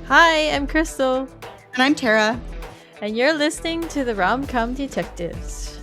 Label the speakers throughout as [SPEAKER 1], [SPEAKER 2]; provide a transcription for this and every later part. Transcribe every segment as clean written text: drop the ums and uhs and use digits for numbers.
[SPEAKER 1] Hi, I'm Crystal,
[SPEAKER 2] And I'm Tara.
[SPEAKER 1] and you're listening to the Rom-Com Detectives.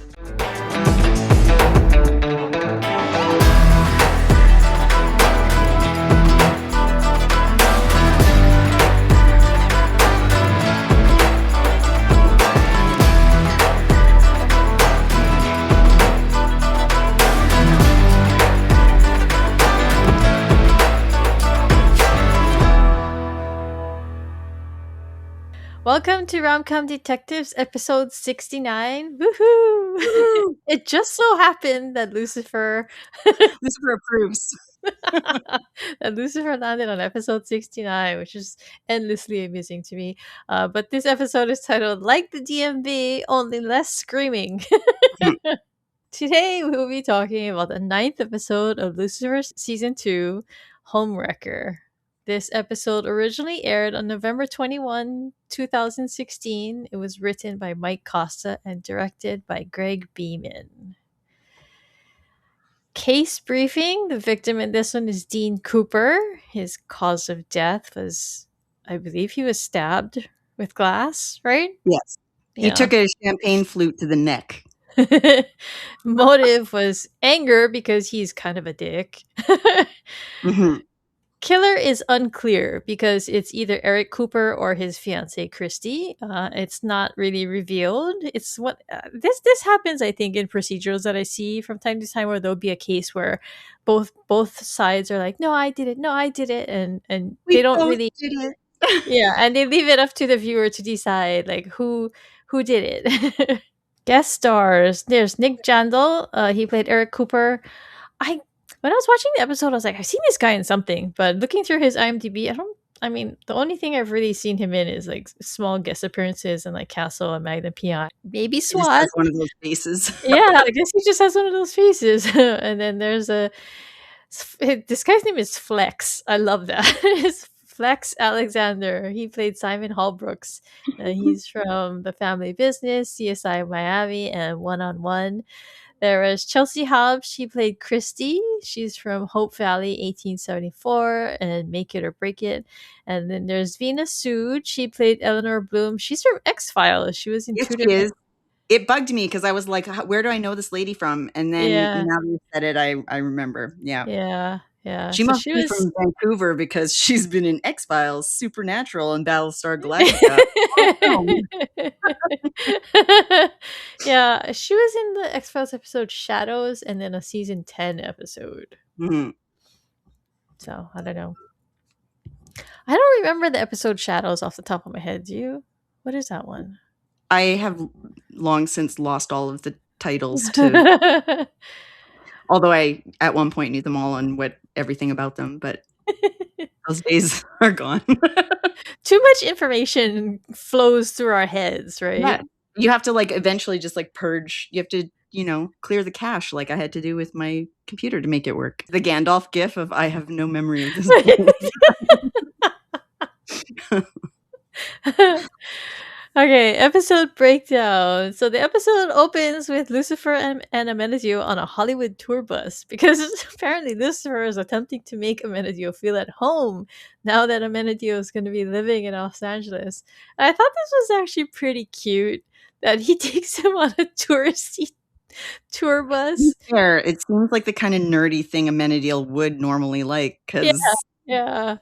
[SPEAKER 1] Welcome to Rom-Com Detectives, episode 69. Woohoo! It just so happened that Lucifer
[SPEAKER 2] Lucifer approves.
[SPEAKER 1] that Lucifer landed on episode 69, which is endlessly amusing to me. But this episode is titled Like the DMV, Only Less Screaming. Today we will be talking about the 9th episode of Lucifer's season 2, Homewrecker. This episode originally aired on November 21, 2016. It was written by Mike Costa and directed by Greg Beeman. Case briefing. The victim in this one is Dean Cooper. His cause of death was, I believe he was stabbed with glass, right?
[SPEAKER 2] Yes. He took a champagne flute to the neck.
[SPEAKER 1] Motive was anger because he's kind of a dick.
[SPEAKER 2] Mm-hmm.
[SPEAKER 1] Killer is unclear because it's either Eric Cooper or his fiancee Christy. It's not really revealed. It's what this happens, I think, in procedurals that I see from time to time, where there'll be a case where both sides are like, "No, I did it. No, I did it," and
[SPEAKER 2] We
[SPEAKER 1] they don't
[SPEAKER 2] both
[SPEAKER 1] really,
[SPEAKER 2] did it.
[SPEAKER 1] yeah, and they leave it up to the viewer to decide like who did it. Guest stars. There's Nick Jandal. He played Eric Cooper. When I was watching the episode, I was like, I've seen this guy in something, but looking through his IMDb, the only thing I've really seen him in is like small guest appearances in like Castle and Magnum PI. Maybe
[SPEAKER 2] He just
[SPEAKER 1] SWAT.
[SPEAKER 2] has one of those faces.
[SPEAKER 1] Yeah, I guess he just has one of those faces. And then there's this guy's name is Flex. I love that. It's Flex Alexander. He played Simon Holbrooks. He's from The Family Business, CSI Miami, and One on One. There was Chelsea Hobbs. She played Christy. She's from Hope Valley, 1874, and Make It or Break It. And then there's Venus Sood. She played Eleanor Bloom. She's from X-Files. She was in
[SPEAKER 2] Yes,
[SPEAKER 1] two
[SPEAKER 2] she
[SPEAKER 1] different...
[SPEAKER 2] is. It bugged me because I was like, where do I know this lady from? And then
[SPEAKER 1] Yeah.
[SPEAKER 2] now that you said it, I remember. Yeah.
[SPEAKER 1] Yeah.
[SPEAKER 2] She
[SPEAKER 1] So
[SPEAKER 2] must
[SPEAKER 1] she
[SPEAKER 2] be
[SPEAKER 1] was
[SPEAKER 2] from Vancouver because she's been in X-Files, Supernatural, and Battlestar Galactica.
[SPEAKER 1] Yeah, she was in the X-Files episode Shadows and then a season 10 episode.
[SPEAKER 2] Mm-hmm.
[SPEAKER 1] So, I don't know. I don't remember the episode Shadows off the top of my head. Do you? What is that one?
[SPEAKER 2] I have long since lost all of the titles to... Although I, at one point, knew them all and everything about them, but those days are gone.
[SPEAKER 1] Too much information flows through our heads, right?
[SPEAKER 2] Yeah. You have to eventually just purge. You have to, clear the cache like I had to do with my computer to make it work. The Gandalf gif of I have no memory of this.
[SPEAKER 1] Okay, episode breakdown. So the episode opens with Lucifer and Amenadiel on a Hollywood tour bus because apparently Lucifer is attempting to make Amenadiel feel at home now that Amenadiel is going to be living in Los Angeles. And I thought this was actually pretty cute that he takes him on a touristy tour bus.
[SPEAKER 2] Yeah, it seems like the kind of nerdy thing Amenadiel would normally like.
[SPEAKER 1] Yeah.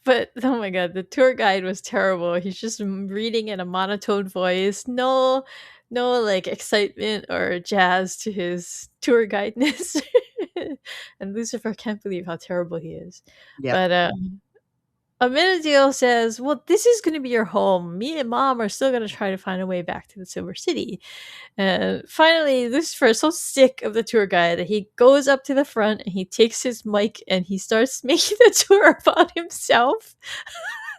[SPEAKER 1] But oh my god, the tour guide was terrible. He's just reading in a monotone voice. No excitement or jazz to his tour guideness. And Lucifer can't believe how terrible he is.
[SPEAKER 2] Yep.
[SPEAKER 1] But Amenadiel says, well, this is going to be your home. Me and Mom are still going to try to find a way back to the Silver City. And finally, Lucifer is so sick of the tour guide that he goes up to the front and he takes his mic and he starts making the tour about himself,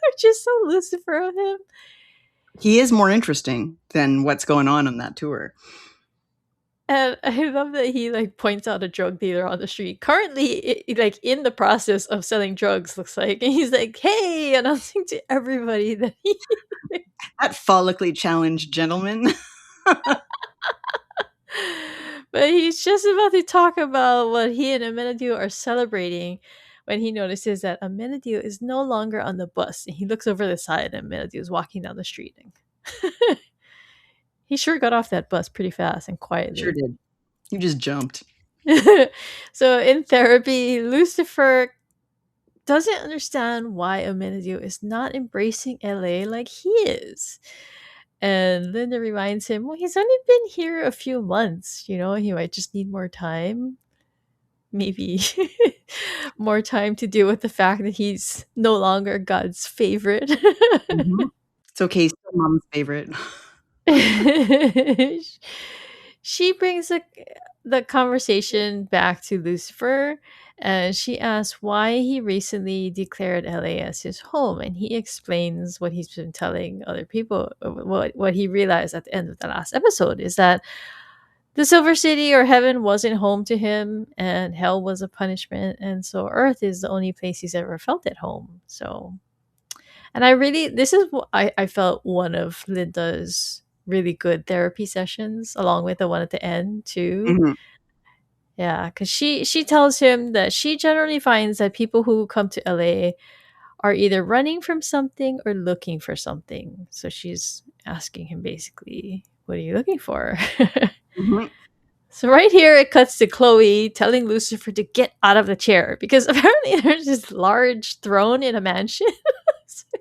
[SPEAKER 1] which is so Lucifer of him.
[SPEAKER 2] He is more interesting than what's going on that tour.
[SPEAKER 1] And I love that he points out a drug dealer on the street, currently in the process of selling drugs, looks like, and he's like, "Hey," announcing to everybody that he
[SPEAKER 2] that follically challenged gentleman.
[SPEAKER 1] But he's just about to talk about what he and Amenadiel are celebrating when he notices that Amenadiel is no longer on the bus. And he looks over the side and Amenadiel is walking down the street. He sure got off that bus pretty fast and
[SPEAKER 2] Sure
[SPEAKER 1] quietly.
[SPEAKER 2] did. You just jumped.
[SPEAKER 1] So in therapy, Lucifer doesn't understand why Amenadiel is not embracing LA like he is. And Linda reminds him, well, he's only been here a few months, he might just need more time. Maybe more time to deal with the fact that he's no longer God's favorite.
[SPEAKER 2] Mhm. It's okay, still mom's favorite.
[SPEAKER 1] She brings the conversation back to Lucifer, and she asks why he recently declared LA as his home, and he explains what he's been telling other people. What he realized at the end of the last episode is that the Silver City or heaven wasn't home to him, and hell was a punishment, and so Earth is the only place he's ever felt at home. So, and this is what I felt one of Linda's really good therapy sessions, along with the one at the end too.
[SPEAKER 2] Mhm.
[SPEAKER 1] Yeah, because she tells him that she generally finds that people who come to LA are either running from something or looking for something. So she's asking him basically, "What are you looking for?"
[SPEAKER 2] Mhm.
[SPEAKER 1] So right here it cuts to Chloe telling Lucifer to get out of the chair because apparently there's this large throne in a mansion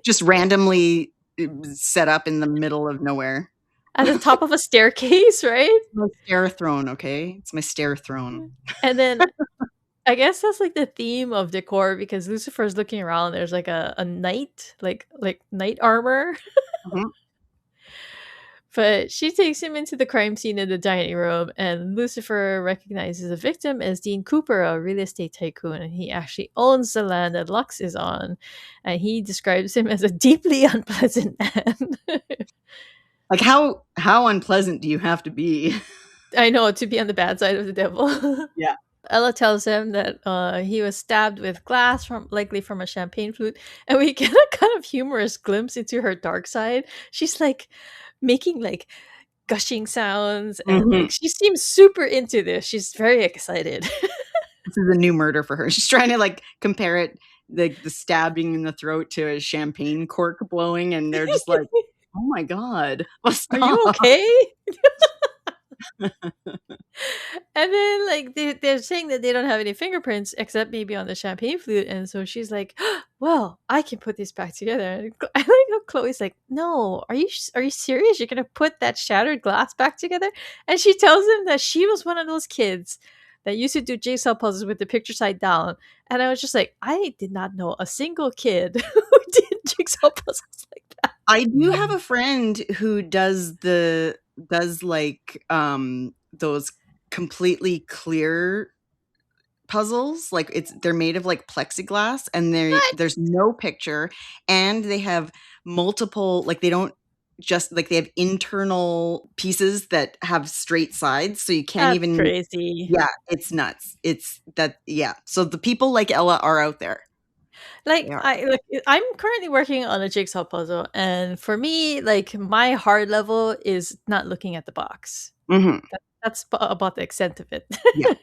[SPEAKER 2] Just randomly set up in the middle of nowhere.
[SPEAKER 1] at the top of a staircase, right?
[SPEAKER 2] My stair throne, okay? It's my stair throne.
[SPEAKER 1] And then I guess that's like the theme of decor because Lucifer's looking around. There's like a knight, like knight armor.
[SPEAKER 2] Mhm.
[SPEAKER 1] But she takes him into the crime scene in the dining room, and Lucifer recognizes the victim as Dean Cooper, a real estate tycoon, and he actually owns the land that Lux is on. And he describes him as a deeply unpleasant man.
[SPEAKER 2] Like, how unpleasant do you have to be?
[SPEAKER 1] I know, to be on the bad side of the devil.
[SPEAKER 2] Yeah.
[SPEAKER 1] Ella tells him that he was stabbed with glass, likely from a champagne flute, and we get a kind of humorous glimpse into her dark side. She's like making like gushing sounds, and
[SPEAKER 2] Mhm.
[SPEAKER 1] like she seems super into this. She's very excited.
[SPEAKER 2] This is a new murder for her. She's trying to, like, compare it, the stabbing in the throat to a champagne cork blowing, and they're just like, "Oh my god. Well,
[SPEAKER 1] Are you
[SPEAKER 2] stop."
[SPEAKER 1] okay? And then like they're saying that they don't have any fingerprints except maybe on the champagne flute, and so she's like, well, I can put this back together. And I like how Chloe's like, no, are you serious, you're gonna put that shattered glass back together? And she tells him that she was one of those kids that used to do jigsaw puzzles with the picture side down. And I was just like, I did not know a single kid who did jigsaw puzzles like that.
[SPEAKER 2] I do have a friend who does like, those completely clear puzzles. Like, they're made of, like, plexiglass, and
[SPEAKER 1] What?
[SPEAKER 2] there's no picture, and they have multiple, like, they don't just, like, they have internal pieces that have straight sides, so you can't
[SPEAKER 1] That's
[SPEAKER 2] even.
[SPEAKER 1] crazy.
[SPEAKER 2] Yeah, it's nuts. It's that yeah. So the people like Ella are out there. They
[SPEAKER 1] Like
[SPEAKER 2] are.
[SPEAKER 1] I'm currently working on a jigsaw puzzle, and for me, like my hard level is not looking at the box.
[SPEAKER 2] Mhm.
[SPEAKER 1] That's about the extent of it.
[SPEAKER 2] Yeah.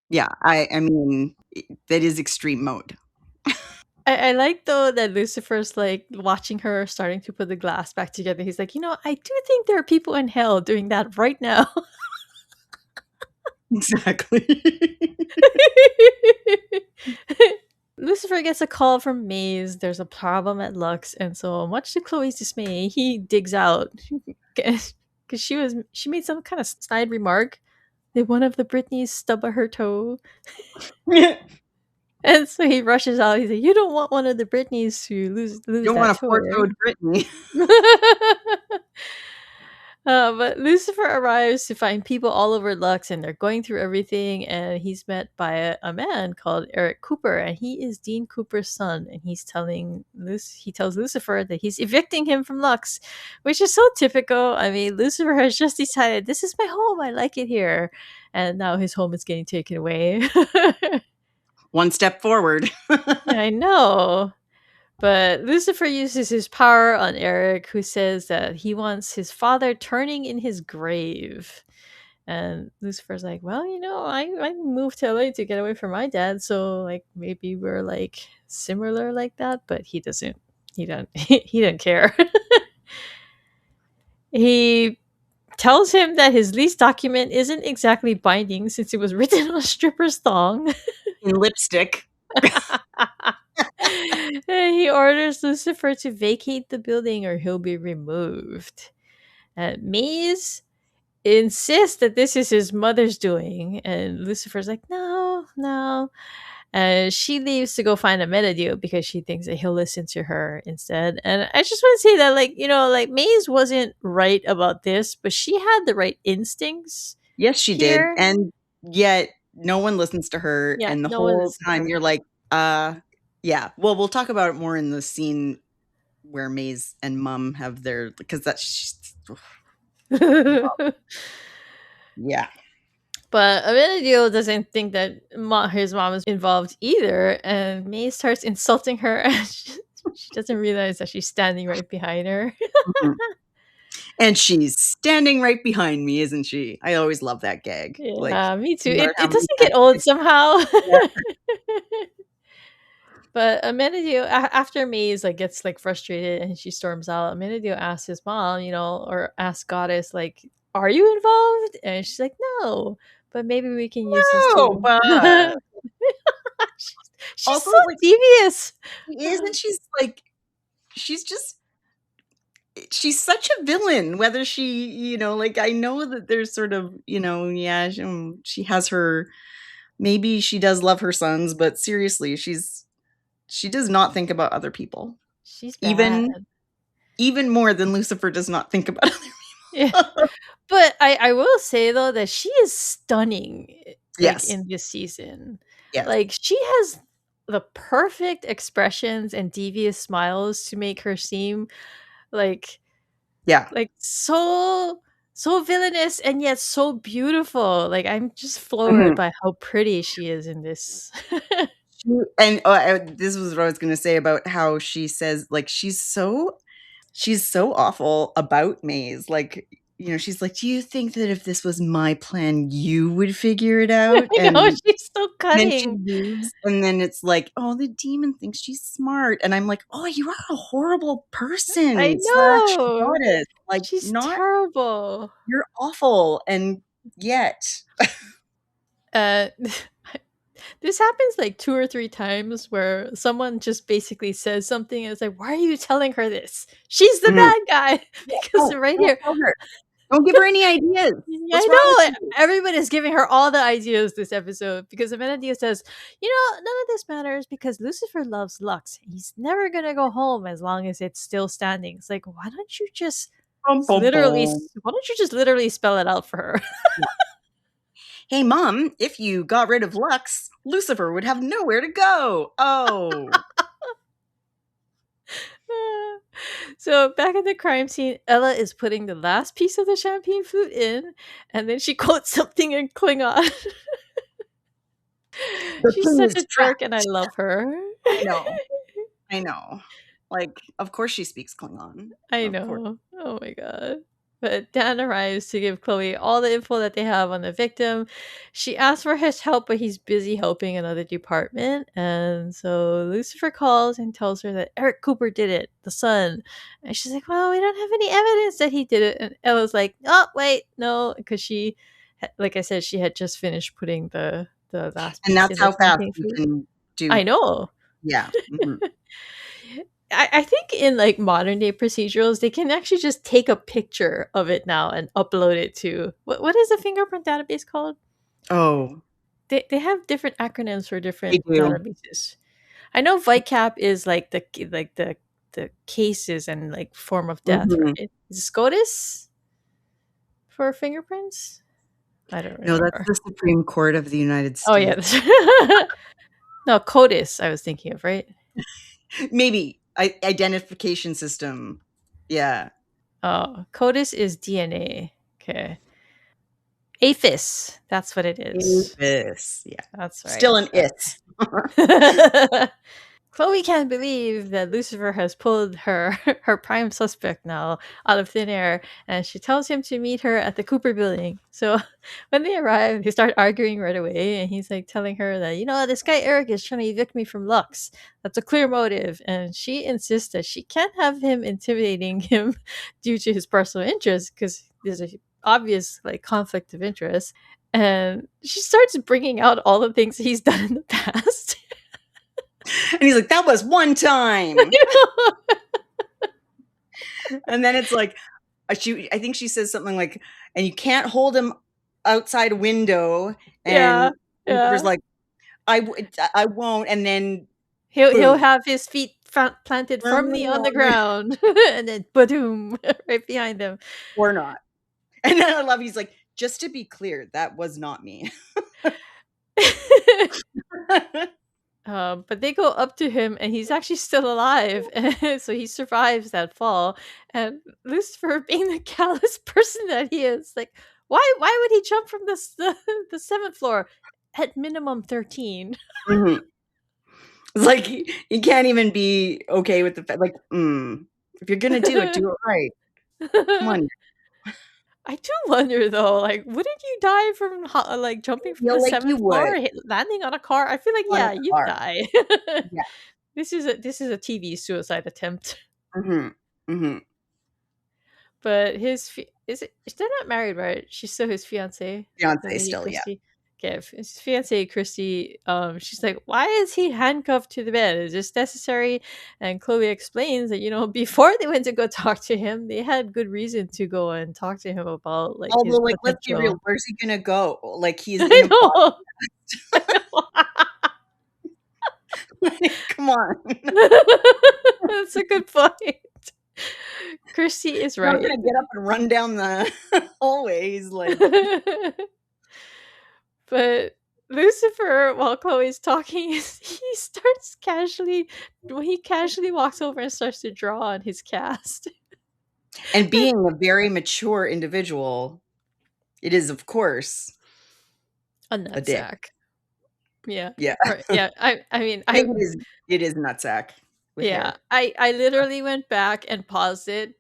[SPEAKER 2] Yeah, I mean, that is extreme mode.
[SPEAKER 1] I like though that Lucifer's like watching her starting to put the glass back together. He's like, I do think there are people in hell doing that right now.
[SPEAKER 2] Exactly.
[SPEAKER 1] Lucifer gets a call from Maze. There's a problem at Lux, and so much to Chloe's dismay, he digs out because she made some kind of snide remark that one of the Britneys stub her toe, and so he rushes out. He's like, "You don't want one of the Britneys to
[SPEAKER 2] You
[SPEAKER 1] lose
[SPEAKER 2] don't
[SPEAKER 1] that
[SPEAKER 2] want a
[SPEAKER 1] toe,
[SPEAKER 2] four-toed Britney.
[SPEAKER 1] right?" But Lucifer arrives to find people all over Lux, and they're going through everything. And he's met by a man called Eric Cooper, and he is Dean Cooper's son. And he tells Lucifer that he's evicting him from Lux, which is so typical. I mean, Lucifer has just decided this is my home. I like it here, and now his home is getting taken away.
[SPEAKER 2] One step forward.
[SPEAKER 1] I know. But Lucifer uses his power on Eric, who says that he wants his father turning in his grave. And Lucifer's like, well, I moved to LA to get away from my dad, so like maybe we're like similar like that, but he doesn't he didn't care. He tells him that his lease document isn't exactly binding since it was written on a stripper's thong.
[SPEAKER 2] In lipstick.
[SPEAKER 1] He orders Lucifer to vacate the building or he'll be removed. Maze insists that this is his mother's doing, and Lucifer's like, no, no. She leaves to go find a Amenadiel because she thinks that he'll listen to her instead. And I just want to say that, like, like Maze wasn't right about this, but she had the right instincts
[SPEAKER 2] Yes, she did.
[SPEAKER 1] here.
[SPEAKER 2] And yet no one listens to her.
[SPEAKER 1] Yeah,
[SPEAKER 2] And the
[SPEAKER 1] no one
[SPEAKER 2] whole
[SPEAKER 1] listens to
[SPEAKER 2] time
[SPEAKER 1] her.
[SPEAKER 2] you're like, yeah. Well, we'll talk about it more in the scene where Maze and Mum have their, because that's, yeah.
[SPEAKER 1] But Amenadiel doesn't think that his mom is involved either, and May starts insulting her, and she doesn't realize that she's standing right behind her.
[SPEAKER 2] Mhm. And she's standing right behind me, isn't she? I always love that gag. Like,
[SPEAKER 1] Yeah, me too.
[SPEAKER 2] no matter how
[SPEAKER 1] It
[SPEAKER 2] many
[SPEAKER 1] doesn't
[SPEAKER 2] times
[SPEAKER 1] get old
[SPEAKER 2] it's,
[SPEAKER 1] somehow.
[SPEAKER 2] yeah.
[SPEAKER 1] But Amenadiel, after Maze like gets like frustrated and she storms out, Amenadiel asks his mom, or asks Goddess, like, "Are you involved?" And she's like, "No, but maybe we can use this
[SPEAKER 2] No,
[SPEAKER 1] to."
[SPEAKER 2] but
[SPEAKER 1] she's, she's
[SPEAKER 2] also,
[SPEAKER 1] so
[SPEAKER 2] like,
[SPEAKER 1] devious.
[SPEAKER 2] she is, and she's like, she's just, she's such a villain. Whether she, like, I know that there's sort of, yeah, she has her, maybe she does love her sons, but seriously, she does not think about other people.
[SPEAKER 1] She's bad.
[SPEAKER 2] Even more than Lucifer does not think about other
[SPEAKER 1] Yeah.
[SPEAKER 2] people.
[SPEAKER 1] But I will say though that she is stunning, like
[SPEAKER 2] Yes.
[SPEAKER 1] in this season.
[SPEAKER 2] Yes.
[SPEAKER 1] Like she has the perfect expressions and devious smiles to make her seem like
[SPEAKER 2] Yeah.
[SPEAKER 1] so villainous and yet so beautiful. Like I'm just floored
[SPEAKER 2] Mhm.
[SPEAKER 1] by how pretty she is in this.
[SPEAKER 2] And this was what I was going to say about how she says, like, she's so awful about Maze. Like, she's like, do you think that if this was my plan, you would figure it out?
[SPEAKER 1] I know
[SPEAKER 2] And
[SPEAKER 1] she's so
[SPEAKER 2] then she
[SPEAKER 1] cunning.
[SPEAKER 2] leaves, and then it's like, oh, the demon thinks she's smart. And I'm like, oh, you are a horrible
[SPEAKER 1] I
[SPEAKER 2] person slash
[SPEAKER 1] know.
[SPEAKER 2] goddess. Like,
[SPEAKER 1] She's
[SPEAKER 2] not,
[SPEAKER 1] terrible.
[SPEAKER 2] you're awful. And yet,
[SPEAKER 1] Uh this happens like 2 or 3 times where someone just basically says something and it's like, "Why are you telling her this? She's the
[SPEAKER 2] mhm,
[SPEAKER 1] bad guy."
[SPEAKER 2] yeah,
[SPEAKER 1] Because right
[SPEAKER 2] don't
[SPEAKER 1] here,
[SPEAKER 2] tell her. Don't give her any ideas.
[SPEAKER 1] yeah,
[SPEAKER 2] What's
[SPEAKER 1] I
[SPEAKER 2] wrong
[SPEAKER 1] know
[SPEAKER 2] with you?
[SPEAKER 1] everyone is giving her all the ideas this episode because Amenadiel says, none of this matters because Lucifer loves Lux. He's never gonna go home as long as it's still standing. It's like, why don't you just
[SPEAKER 2] Bum, bum, bum.
[SPEAKER 1] literally spell it out for her?
[SPEAKER 2] Hey, Mom, if you got rid of Lux, Lucifer would have nowhere to go. Oh.
[SPEAKER 1] So back at the crime scene, Ella is putting the last piece of the champagne flute in, and then she quotes something in Klingon.
[SPEAKER 2] The
[SPEAKER 1] She's
[SPEAKER 2] king
[SPEAKER 1] such
[SPEAKER 2] is
[SPEAKER 1] a jerk, and I
[SPEAKER 2] trapped.
[SPEAKER 1] love her.
[SPEAKER 2] I know. I know. Like, of course she speaks Klingon.
[SPEAKER 1] I
[SPEAKER 2] Of course.
[SPEAKER 1] know. Oh my god. But Dan arrives to give Chloe all the info that they have on the victim. She asks for his help, but he's busy helping another department. And so Lucifer calls and tells her that Eric Cooper did it, the son. And she's like, well, we don't have any evidence that he did it. And Ella's like, oh, wait, no. Because she, like I said, she had just finished putting the last
[SPEAKER 2] And
[SPEAKER 1] piece
[SPEAKER 2] that's
[SPEAKER 1] in the
[SPEAKER 2] how fast
[SPEAKER 1] champagne
[SPEAKER 2] we
[SPEAKER 1] flute.
[SPEAKER 2] can do.
[SPEAKER 1] I know.
[SPEAKER 2] Yeah. Mhm.
[SPEAKER 1] I think in like modern day procedurals, they can actually just take a picture of it now and upload it to what is the fingerprint database called?
[SPEAKER 2] Oh,
[SPEAKER 1] They have different acronyms for
[SPEAKER 2] they
[SPEAKER 1] different
[SPEAKER 2] do.
[SPEAKER 1] databases. I know VICAP is like the cases and like form of death,
[SPEAKER 2] Mhm.
[SPEAKER 1] right? Is it SCOTUS for fingerprints? I don't
[SPEAKER 2] No, that's
[SPEAKER 1] remember.
[SPEAKER 2] the Supreme Court of the United
[SPEAKER 1] Oh yeah,
[SPEAKER 2] States.
[SPEAKER 1] no CODIS. I was thinking of, right?
[SPEAKER 2] Maybe. Identification system. Yeah.
[SPEAKER 1] Oh, CODIS is DNA. Okay. APHIS. That's what it is.
[SPEAKER 2] This. Yeah.
[SPEAKER 1] That's right.
[SPEAKER 2] Still an it.
[SPEAKER 1] That's Chloe can't believe that Lucifer has pulled her her prime suspect now out of thin air, and she tells him to meet her at the Cooper building. So when they arrive, they start arguing right away, and he's like telling her that, this guy Eric is trying to evict me from Lux. That's a clear motive, and she insists that she can't have him intimidating him due to his personal interest, because there's a obvious like conflict of interest. And she starts bringing out all the things he's done in the past.
[SPEAKER 2] And he's like, that was one time. And then it's like, I think she says something like, and you can't hold him outside a window. And Lucifer's like, I won't. And then
[SPEAKER 1] he'll have his feet planted firmly on the ground, and then boom, right behind him.
[SPEAKER 2] Or not. And then I love, he's like, just to be clear, that was not me.
[SPEAKER 1] But they go up to him, and he's actually still alive, so he survives that fall. And Lucifer, being the callous person that he is, like, why would he jump from the 7th floor at minimum 13?
[SPEAKER 2] Mm-hmm. It's like you can't even be okay with the fact, like, if you're gonna do it right. Come on.
[SPEAKER 1] I do wonder though, like, wouldn't you die from like jumping from the 7th floor, landing on a car? I feel like you'd die.
[SPEAKER 2] Yeah.
[SPEAKER 1] This is a TV suicide attempt.
[SPEAKER 2] Mm-hmm. Mm-hmm.
[SPEAKER 1] But they're not married, right? She's still his fiance.
[SPEAKER 2] Fiance still,
[SPEAKER 1] Christy. Okay, his fiance Christy. She's like, why is he handcuffed to the bed? Is this necessary? And Chloe explains that before they went to go talk to him, they had good reason to go and talk to him about like.
[SPEAKER 2] Although, like, let's be real, where's he gonna go? Like, he's in
[SPEAKER 1] I know.
[SPEAKER 2] Come on.
[SPEAKER 1] That's a good point. Christy is right.
[SPEAKER 2] I'm gonna get up and run down the hallway. He's like,
[SPEAKER 1] but Lucifer, while Chloe's talking, he casually walks over and starts to draw on his cast.
[SPEAKER 2] And being a very mature individual, it is, of course,
[SPEAKER 1] a nutsack. Yeah.
[SPEAKER 2] Yeah.
[SPEAKER 1] Yeah. I mean,
[SPEAKER 2] it is nutsack.
[SPEAKER 1] Yeah. I literally went back and paused it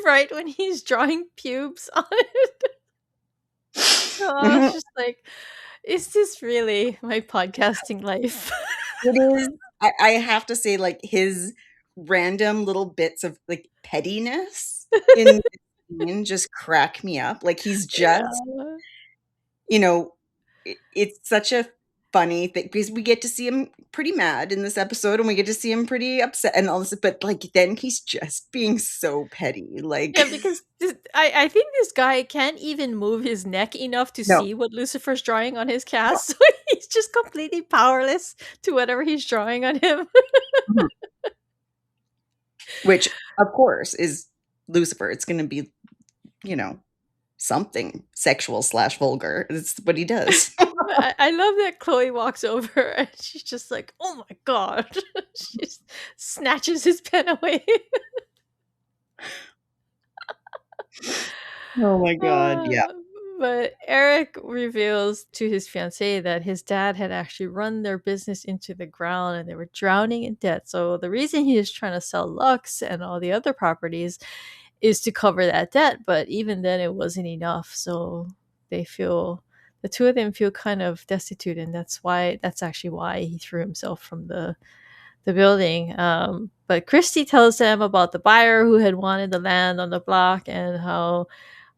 [SPEAKER 1] right when he's drawing pubes on it. So I was just like, is this really my podcasting life?
[SPEAKER 2] It is. I have to say, like, his random little bits of like pettiness in the scene just crack me up. Like, he's just, it's such a funny thing because we get to see him pretty mad in this episode, and we get to see him pretty upset and all this, but like then he's just being so petty. Like,
[SPEAKER 1] yeah, because I think this guy can't even move his neck enough to see what Lucifer's drawing on his cast, so he's just completely powerless to whatever he's drawing on him.
[SPEAKER 2] Which, of course, is Lucifer. It's going to be, something sexual / vulgar. It's what he does.
[SPEAKER 1] I love that Chloe walks over and she's just like, oh my god. She snatches his pen away.
[SPEAKER 2] Oh my god, yeah.
[SPEAKER 1] But Eric reveals to his fiancée that his dad had actually run their business into the ground and they were drowning in debt. So the reason he is trying to sell Lux and all the other properties is to cover that debt. But even then, it wasn't enough. So the two of them feel kind of destitute, and that's actually why he threw himself from the building. But Christy tells them about the buyer who had wanted the land on the block and how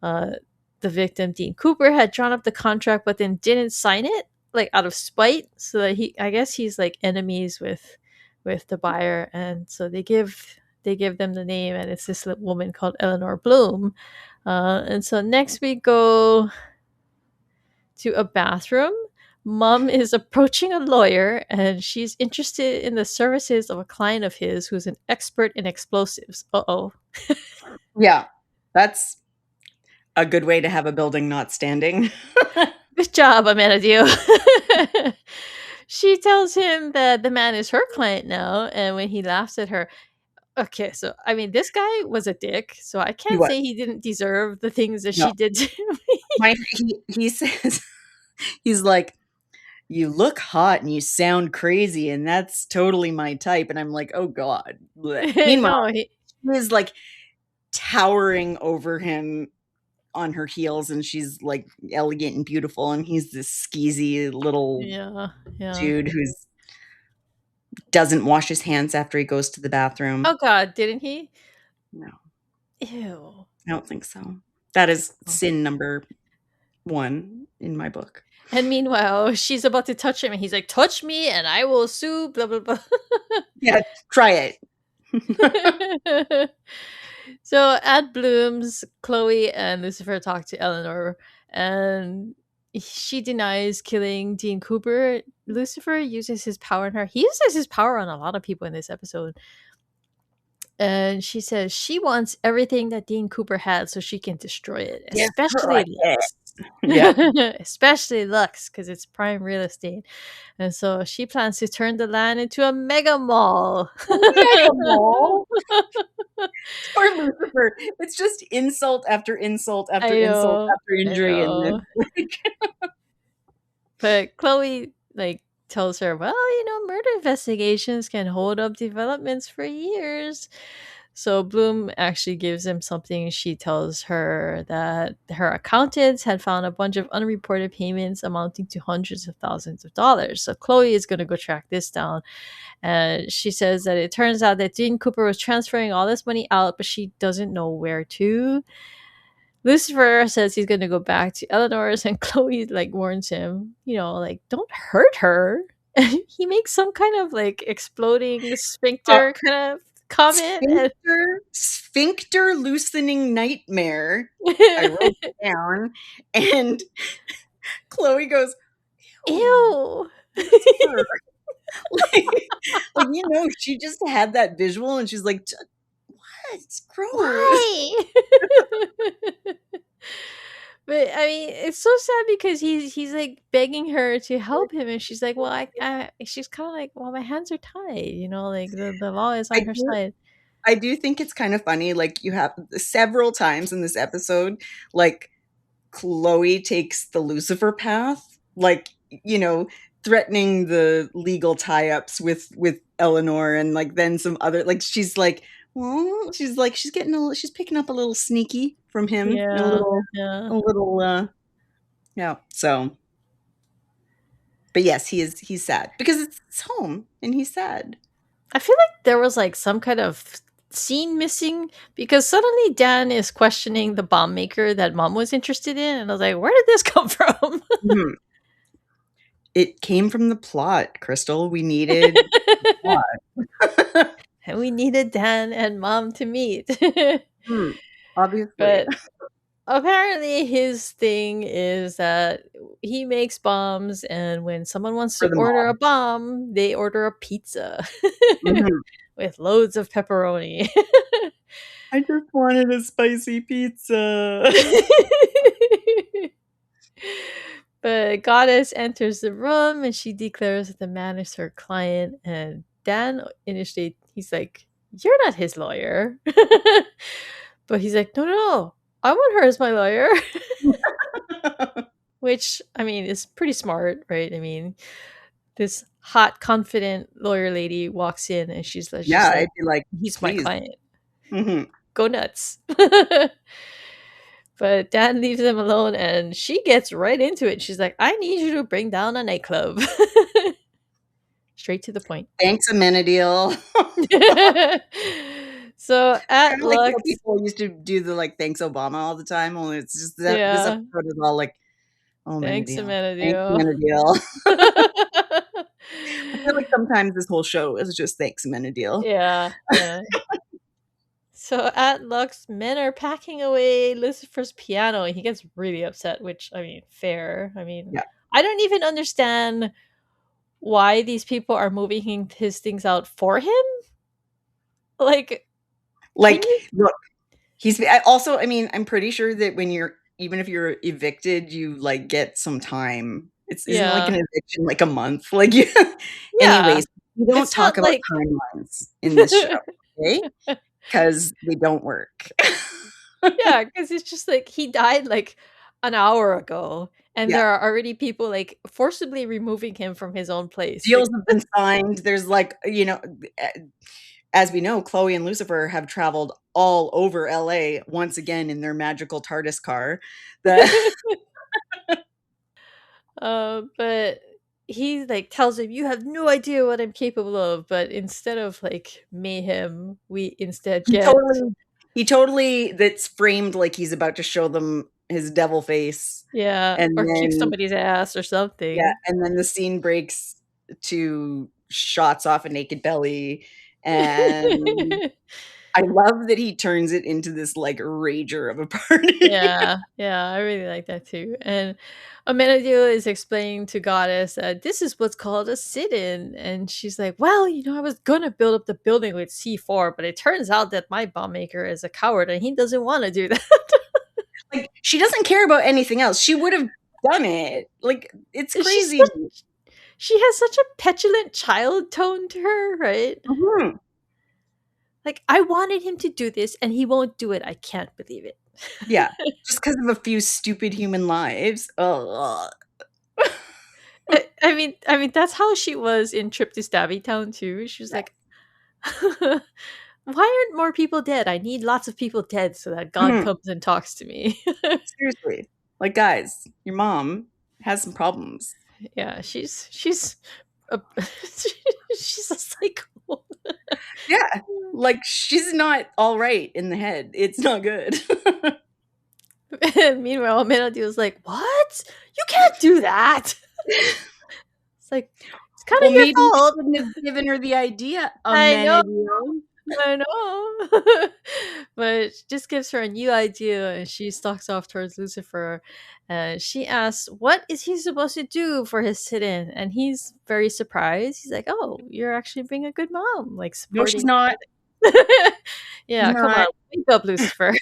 [SPEAKER 1] the victim, Dean Cooper, had drawn up the contract but then didn't sign it, like out of spite. So that I guess he's like enemies with the buyer, and so they give them the name, and it's this woman called Eleanor Bloom. And so next we go to a bathroom. Mom is approaching a lawyer, and she's interested in the services of a client of his who's an expert in explosives. Uh-oh.
[SPEAKER 2] Yeah, that's a good way to have a building not standing.
[SPEAKER 1] Good job, Amenadiel. She tells him that the man is her client now, and when he laughs at her, okay, so I mean, this guy was a dick, so I can't say he didn't deserve the things that she did to me.
[SPEAKER 2] He says, he's like, you look hot and you sound crazy, and that's totally my type. And I'm like, oh God. Blech. Meanwhile,
[SPEAKER 1] No,
[SPEAKER 2] she is like towering over him on her heels, and she's like elegant and beautiful, and he's this skeezy little
[SPEAKER 1] yeah, yeah.
[SPEAKER 2] dude who doesn't wash his hands after he goes to the bathroom.
[SPEAKER 1] Oh God, didn't he?
[SPEAKER 2] No,
[SPEAKER 1] Ew.
[SPEAKER 2] I don't think so. That is
[SPEAKER 1] Oh.
[SPEAKER 2] sin number 1 in my book.
[SPEAKER 1] And meanwhile, she's about to touch him, and he's like, "Touch me, and I will sue." Blah blah blah.
[SPEAKER 2] Yeah, try
[SPEAKER 1] it. So at Bloom's, Chloe and Lucifer talk to Eleanor, and she denies killing Dean Cooper. Lucifer uses his power on her. He uses his power on a lot of people in this episode. And she says she wants everything that Dean Cooper had so she can destroy it,
[SPEAKER 2] Give her
[SPEAKER 1] especially
[SPEAKER 2] a hit.
[SPEAKER 1] Lux.
[SPEAKER 2] Yeah.
[SPEAKER 1] Especially Lux, because it's prime real estate. And so she plans to turn the land into a mega mall.
[SPEAKER 2] Mega mall. Poor Lucifer. It's just insult after insult after
[SPEAKER 1] I
[SPEAKER 2] insult
[SPEAKER 1] know,
[SPEAKER 2] after
[SPEAKER 1] I
[SPEAKER 2] injury, and
[SPEAKER 1] know.
[SPEAKER 2] like,
[SPEAKER 1] But Chloe tells her, well, murder investigations can hold up developments for years. So Bloom actually gives him something. She tells her that her accountants had found a bunch of unreported payments amounting to hundreds of thousands of dollars. So Chloe is going to go track this down. And she says that it turns out that Dean Cooper was transferring all this money out, but she doesn't know where to. Lucifer says he's going to go back to Eleanor's, and Chloe warns him, don't hurt her. He makes some kind of exploding
[SPEAKER 2] uh,
[SPEAKER 1] sphincter kind of comment.
[SPEAKER 2] sphincter loosening nightmare. I wrote it down, and Chloe goes,
[SPEAKER 1] Ew.
[SPEAKER 2] like, she just had that visual, and she's like, what? It's gross.
[SPEAKER 1] Why? But I mean, it's so sad because he's begging her to help him, and she's like, "Well, she's kind of like, well, my hands are tied, the law is on her side."
[SPEAKER 2] I do think it's kind of funny. Like, you have several times in this episode, like Chloe takes the Lucifer path, threatening the legal tie-ups with Eleanor, and then some other, she's like, well, she's she's picking up a little sneaky from him,
[SPEAKER 1] Yeah,
[SPEAKER 2] a little, yeah. So, but yes, he's sad because it's home and he's sad.
[SPEAKER 1] I feel like there was some kind of scene missing because suddenly Dan is questioning the bomb maker that Mom was interested in, and I was like, where did this come from?
[SPEAKER 2] It came from the plot, Crystal. We needed plot.
[SPEAKER 1] And we needed Dan and Mom to meet.
[SPEAKER 2] Obviously.
[SPEAKER 1] But apparently his thing is that he makes bombs, and when someone wants to order a bomb, they order a pizza with loads of pepperoni.
[SPEAKER 2] I just wanted a spicy pizza.
[SPEAKER 1] But Goddess enters the room, and she declares that the man is her client. And Dan initially, he's like, "You're not his lawyer." But he's like, "No, I want her as my lawyer." Which, I mean, is pretty smart, right? I mean, this hot, confident lawyer lady walks in, and she's like,
[SPEAKER 2] I'd be like,
[SPEAKER 1] "He's
[SPEAKER 2] please.
[SPEAKER 1] my client.
[SPEAKER 2] Mm-hmm.
[SPEAKER 1] Go nuts." But Dan leaves them alone, and she gets right into it. She's like, I need you to bring down a nightclub. Straight to the point.
[SPEAKER 2] Thanks, Amenadiel.
[SPEAKER 1] So at Lux,
[SPEAKER 2] people used to do the thanks Obama all the time. Only it's just that this episode is all like, oh,
[SPEAKER 1] thanks,
[SPEAKER 2] Amenadiel. I feel like sometimes this whole show is just thanks, Amenadiel.
[SPEAKER 1] Yeah. So at Lux, men are packing away Lucifer's piano, and he gets really upset, which, I mean, fair. I mean, I don't even understand why these people are moving his things out for him. Look,
[SPEAKER 2] he's also, I mean, I'm pretty sure that even if you're evicted, you get some time. Isn't an eviction a month? Anyways, we don't talk about timelines in this show, okay? Because they don't work.
[SPEAKER 1] Yeah, because it's just he died an hour ago, and
[SPEAKER 2] Yeah.
[SPEAKER 1] there are already people like forcibly removing him from his own place.
[SPEAKER 2] Deals
[SPEAKER 1] Like,
[SPEAKER 2] have been signed. There's like, as we know, Chloe and Lucifer have traveled all over LA once again in their magical TARDIS car. The
[SPEAKER 1] but he like tells him, "You have no idea what I'm capable of." But instead of like mayhem, we instead
[SPEAKER 2] he
[SPEAKER 1] get
[SPEAKER 2] totally he totally that's framed like he's about to show them his devil face,
[SPEAKER 1] yeah,
[SPEAKER 2] and
[SPEAKER 1] or kick
[SPEAKER 2] then
[SPEAKER 1] somebody's ass or
[SPEAKER 2] yeah,
[SPEAKER 1] something.
[SPEAKER 2] and then the scene breaks to shots off a naked belly, and I love that he turns it into this, like, rager of a party.
[SPEAKER 1] Yeah, yeah, I really like that too. And Amenadiel is explaining to Goddess that this is what's called a sit-in, and she's like, "Well, I was gonna build up the building with C4, but it turns out that my bomb maker is a coward, and he doesn't want to do that."
[SPEAKER 2] Like, she doesn't care about anything else. She would've done it. Like, it's
[SPEAKER 1] She's
[SPEAKER 2] crazy.
[SPEAKER 1] she has such a petulant child tone to her, right?
[SPEAKER 2] Mhm.
[SPEAKER 1] Like, I wanted him to do this, and he won't do it. I can't believe it.
[SPEAKER 2] Yeah, just because of a few stupid human lives. Ugh.
[SPEAKER 1] I mean, that's how she was in Trip to Stabby Town too. She was
[SPEAKER 2] Yeah.
[SPEAKER 1] like, "Why aren't more people dead? I need lots of people dead so that God
[SPEAKER 2] Mhm.
[SPEAKER 1] comes and talks to me."
[SPEAKER 2] Seriously. Like, guys, your mom has some problems.
[SPEAKER 1] Yeah, she's a she's a psycho.
[SPEAKER 2] Yeah, like, she's not alright in the head. It's not good.
[SPEAKER 1] And meanwhile, Melody was like, "What? You can't do that." It's like, it's kind
[SPEAKER 2] Well,
[SPEAKER 1] of your
[SPEAKER 2] maybe you
[SPEAKER 1] fault.
[SPEAKER 2] shouldn't have given her the idea,
[SPEAKER 1] I know.
[SPEAKER 2] Amenadiel.
[SPEAKER 1] I know. But she just gives her a new idea and she stalks off towards Lucifer. And she asks, "What is he supposed to do for his sit in?" And he's very surprised. He's like, "Oh, you're actually being a good mom, like
[SPEAKER 2] No, she's
[SPEAKER 1] supporting."
[SPEAKER 2] not. She's
[SPEAKER 1] Yeah, come on,
[SPEAKER 2] not.
[SPEAKER 1] wake up, Lucifer.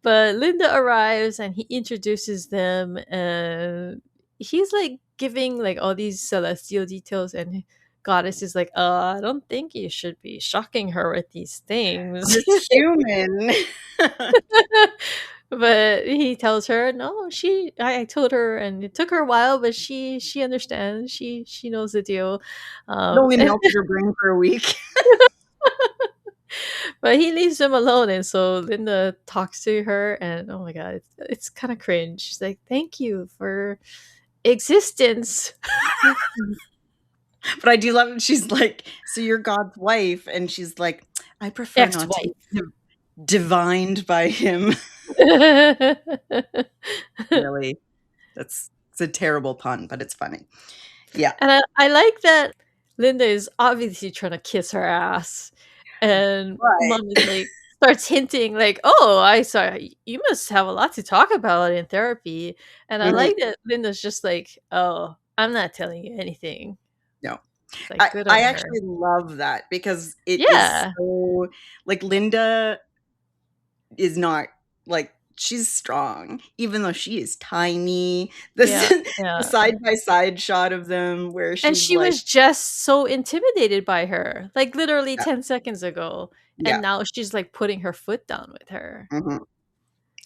[SPEAKER 1] But Linda arrives and he introduces them, and he's like giving like all these celestial details, and Goddess is like, I don't think you should be shocking her with these things."
[SPEAKER 2] This human.
[SPEAKER 1] But he tells her, "No, I told her, and it took her a while, but she understands. She knows the deal."
[SPEAKER 2] It only
[SPEAKER 1] And
[SPEAKER 2] melted her brain for a week.
[SPEAKER 1] but he leaves them alone, and so Linda talks to her, and oh my god, it's kind of cringe. She's like, "Thank you for existence."
[SPEAKER 2] But I do love it. She's like, "So you're God's wife," and she's like, "I prefer not to be
[SPEAKER 1] Ex-wife.
[SPEAKER 2] divined by him."
[SPEAKER 1] And
[SPEAKER 2] Really, it's a terrible pun, but it's funny. Yeah.
[SPEAKER 1] I like that Linda is obviously trying to kiss her ass, and
[SPEAKER 2] Right.
[SPEAKER 1] Mom is like starts hinting like, "Oh, I saw you must have a lot to talk about in therapy." And I
[SPEAKER 2] Mhm.
[SPEAKER 1] like that Linda's just like, "Oh, I'm not telling you anything."
[SPEAKER 2] No.
[SPEAKER 1] It's like
[SPEAKER 2] I
[SPEAKER 1] good
[SPEAKER 2] I
[SPEAKER 1] on her.
[SPEAKER 2] actually love that because it is
[SPEAKER 1] Yeah.
[SPEAKER 2] so like, Linda is not like, she's strong, even though she is tiny.
[SPEAKER 1] Yeah.
[SPEAKER 2] The
[SPEAKER 1] Yeah.
[SPEAKER 2] side by side shot of them where
[SPEAKER 1] And
[SPEAKER 2] she's
[SPEAKER 1] she
[SPEAKER 2] like
[SPEAKER 1] was just so intimidated by her, like literally
[SPEAKER 2] yeah,
[SPEAKER 1] 10 seconds ago. And
[SPEAKER 2] yeah,
[SPEAKER 1] now she's like putting her foot down with her,
[SPEAKER 2] mhm,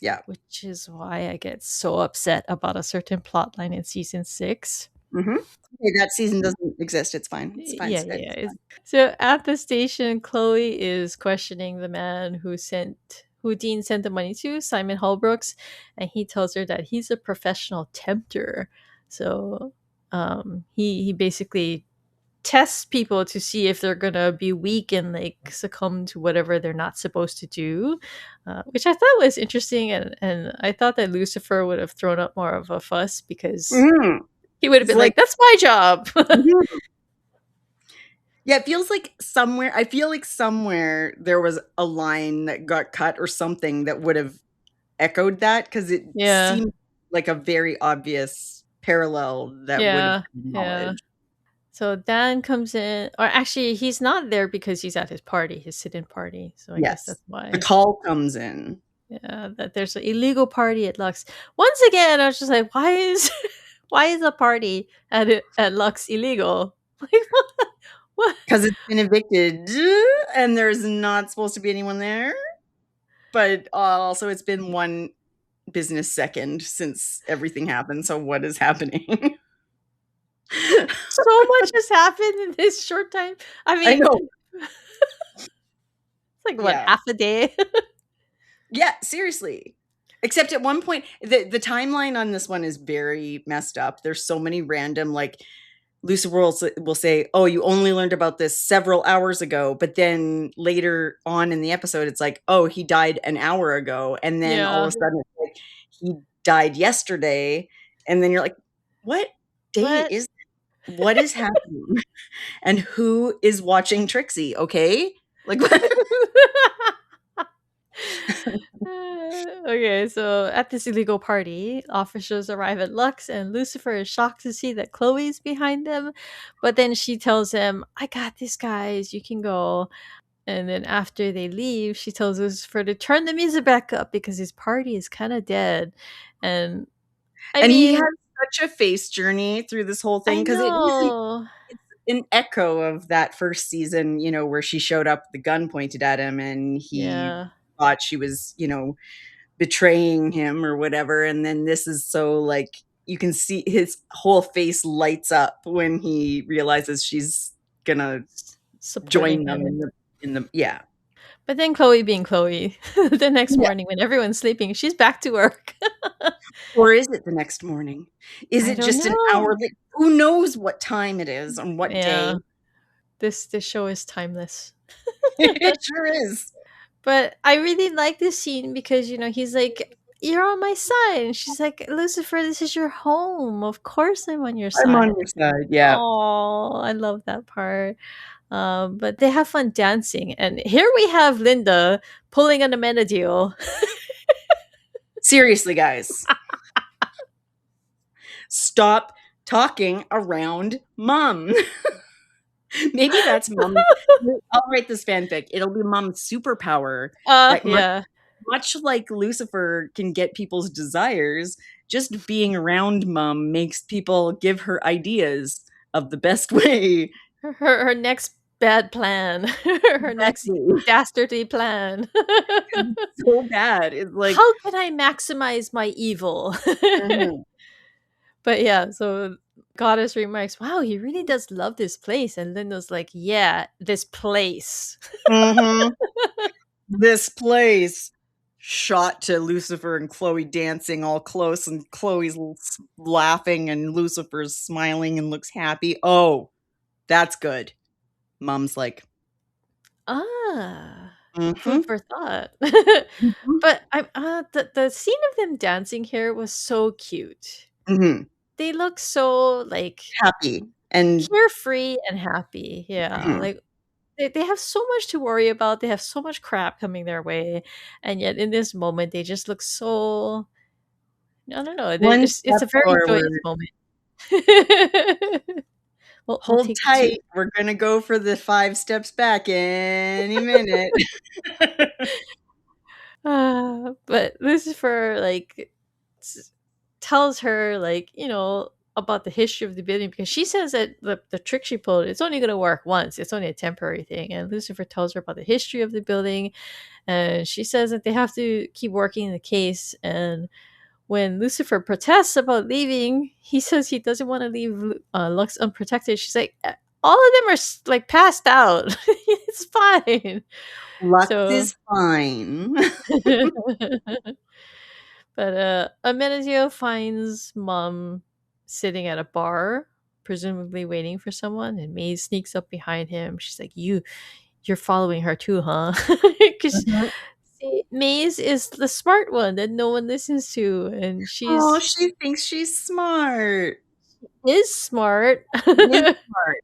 [SPEAKER 2] yeah,
[SPEAKER 1] which is why I get so upset about a certain plot line in season 6.
[SPEAKER 2] mhm. Okay, that season doesn't exist, it's fine, it's fine,
[SPEAKER 1] Yeah,
[SPEAKER 2] it's
[SPEAKER 1] yeah,
[SPEAKER 2] good,
[SPEAKER 1] yeah.
[SPEAKER 2] it's fine.
[SPEAKER 1] So at the station, Chloe is questioning the man who Dean sent the money to, Simon Holbrooks, and he tells her that he's a professional tempter. So he basically tests people to see if they're gonna be weak and like succumb to whatever they're not supposed to do, which I thought was interesting, and I thought that Lucifer would have thrown up more of a fuss because
[SPEAKER 2] Mhm.
[SPEAKER 1] he would have
[SPEAKER 2] It's
[SPEAKER 1] been
[SPEAKER 2] like
[SPEAKER 1] like, "That's my job."
[SPEAKER 2] mhm. Yeah, it feels like somewhere I feel like somewhere there was a line that got cut or something that would've echoed that because it
[SPEAKER 1] Yeah,
[SPEAKER 2] seemed like a very obvious parallel that would have
[SPEAKER 1] yeah,
[SPEAKER 2] been
[SPEAKER 1] yeah.
[SPEAKER 2] acknowledged.
[SPEAKER 1] So Dan comes in, or actually, he's not there because he's at his party, his sit-in party. So I guess
[SPEAKER 2] Yes.
[SPEAKER 1] that's
[SPEAKER 2] The
[SPEAKER 1] why.
[SPEAKER 2] call comes in.
[SPEAKER 1] Yeah, that there's an illegal party at Lux. Once again, I was just like, why is why is a party at Lux illegal? Like what? What?
[SPEAKER 2] 'Cause it's been evicted, and there's not supposed to be anyone there, but also it's been one business second since everything happened. So what is happening?
[SPEAKER 1] So much has happened in this short time. I
[SPEAKER 2] I
[SPEAKER 1] mean,
[SPEAKER 2] know.
[SPEAKER 1] it's like what,
[SPEAKER 2] Yeah.
[SPEAKER 1] half a day?
[SPEAKER 2] Yeah, seriously. Except at one point, the timeline on this one is very messed up. There's so many random, like, Lucifer will say, "Oh, you only learned about this several hours ago," but then later on in the episode, it's like, "Oh, he died an hour ago," and then all of
[SPEAKER 1] Yeah.
[SPEAKER 2] a sudden, it's like he died yesterday, and then you're like, "What day
[SPEAKER 1] What?
[SPEAKER 2] is? What is happening? And who is watching Trixie?" Okay, like,
[SPEAKER 1] Okay, so at this illegal party, officers arrive at Lux, and Lucifer is shocked to see that Chloe's behind them. But then she tells him, I got this, guys, you can go. And then after they leave, she tells Lucifer to turn the music back up because his party is kind of dead. And I
[SPEAKER 2] and he has
[SPEAKER 1] mean,
[SPEAKER 2] such a face journey through this whole thing
[SPEAKER 1] I
[SPEAKER 2] because it really
[SPEAKER 1] know.
[SPEAKER 2] it's an echo of that first season, where she showed up, the gun pointed at him, and he
[SPEAKER 1] Yeah.
[SPEAKER 2] thought she was, betraying him or whatever. And then this is so like you can see his whole face lights up when he realizes she's gonna
[SPEAKER 1] Supporting
[SPEAKER 2] join them
[SPEAKER 1] him.
[SPEAKER 2] in the yeah.
[SPEAKER 1] But then Chloe being Chloe, the next
[SPEAKER 2] Yeah.
[SPEAKER 1] morning when everyone's sleeping, she's back to work.
[SPEAKER 2] Or is it the next morning? Is
[SPEAKER 1] I
[SPEAKER 2] it
[SPEAKER 1] don't
[SPEAKER 2] just an hour
[SPEAKER 1] know.
[SPEAKER 2] late? Who knows what time it is on what day?
[SPEAKER 1] Yeah, this show is timeless.
[SPEAKER 2] It sure is.
[SPEAKER 1] But I really like this scene because he's like, "You're on my side," and she's like, "Lucifer, this is your home. Of course, I'm on your
[SPEAKER 2] I'm
[SPEAKER 1] side."
[SPEAKER 2] on your side. Yeah.
[SPEAKER 1] Oh, I love that part. But they have fun dancing, and here we have Linda pulling an Amenadiel.
[SPEAKER 2] Seriously, guys. Stop talking around mom. Maybe that's mom. I'll write this fanfic. It'll be mom's superpower that
[SPEAKER 1] Yeah.
[SPEAKER 2] much like Lucifer can get people's desires, just being around mom makes people give her ideas of the best way.
[SPEAKER 1] Her next bad plan. Her next
[SPEAKER 2] Exactly.
[SPEAKER 1] dastardly plan.
[SPEAKER 2] So bad. It's like,
[SPEAKER 1] How can I maximize my evil?
[SPEAKER 2] mhm,
[SPEAKER 1] But yeah, so Goddess remarks, wow, he really does love this place. And Linda's like, yeah, this place.
[SPEAKER 2] mhm. This place. Shot to Lucifer and Chloe dancing all close, and Chloe's laughing, and Lucifer's smiling and looks happy. Oh, that's good. Mom's like,
[SPEAKER 1] Ah, food
[SPEAKER 2] mm-hmm,
[SPEAKER 1] for thought.
[SPEAKER 2] mm-hmm,
[SPEAKER 1] But the scene of them dancing here was so cute.
[SPEAKER 2] mm-hmm.
[SPEAKER 1] They look so like
[SPEAKER 2] Happy. And
[SPEAKER 1] carefree and happy. Yeah,
[SPEAKER 2] mhm.
[SPEAKER 1] like they have so much to worry about. They have so much crap coming their way, and yet in this moment they just look so. I don't know.
[SPEAKER 2] One
[SPEAKER 1] It's
[SPEAKER 2] step
[SPEAKER 1] a very joyous
[SPEAKER 2] forward.
[SPEAKER 1] moment. We'll
[SPEAKER 2] Hold
[SPEAKER 1] take two.
[SPEAKER 2] tight. We're gonna go for the 5 steps back any minute.
[SPEAKER 1] But Lucifer s- tells her about the history of the building because she says that the trick she pulled it's only going to work once. It's only a temporary thing, and Lucifer tells her about the history of the building, and she says that they have to keep working the case. And when Lucifer protests about leaving, he says he doesn't want to leave Lux unprotected. She's like, all of them are like passed out. It's fine.
[SPEAKER 2] Lux
[SPEAKER 1] So,
[SPEAKER 2] is fine.
[SPEAKER 1] but Amenazio finds mom sitting at a bar, presumably waiting for someone, and Maze sneaks up behind him. She's like, You're following her too, huh?" Because
[SPEAKER 2] Mhm.
[SPEAKER 1] see, Maze is the smart one that no one listens to, and
[SPEAKER 2] Oh,
[SPEAKER 1] she's
[SPEAKER 2] she thinks she's smart.
[SPEAKER 1] is smart.
[SPEAKER 2] She is smart.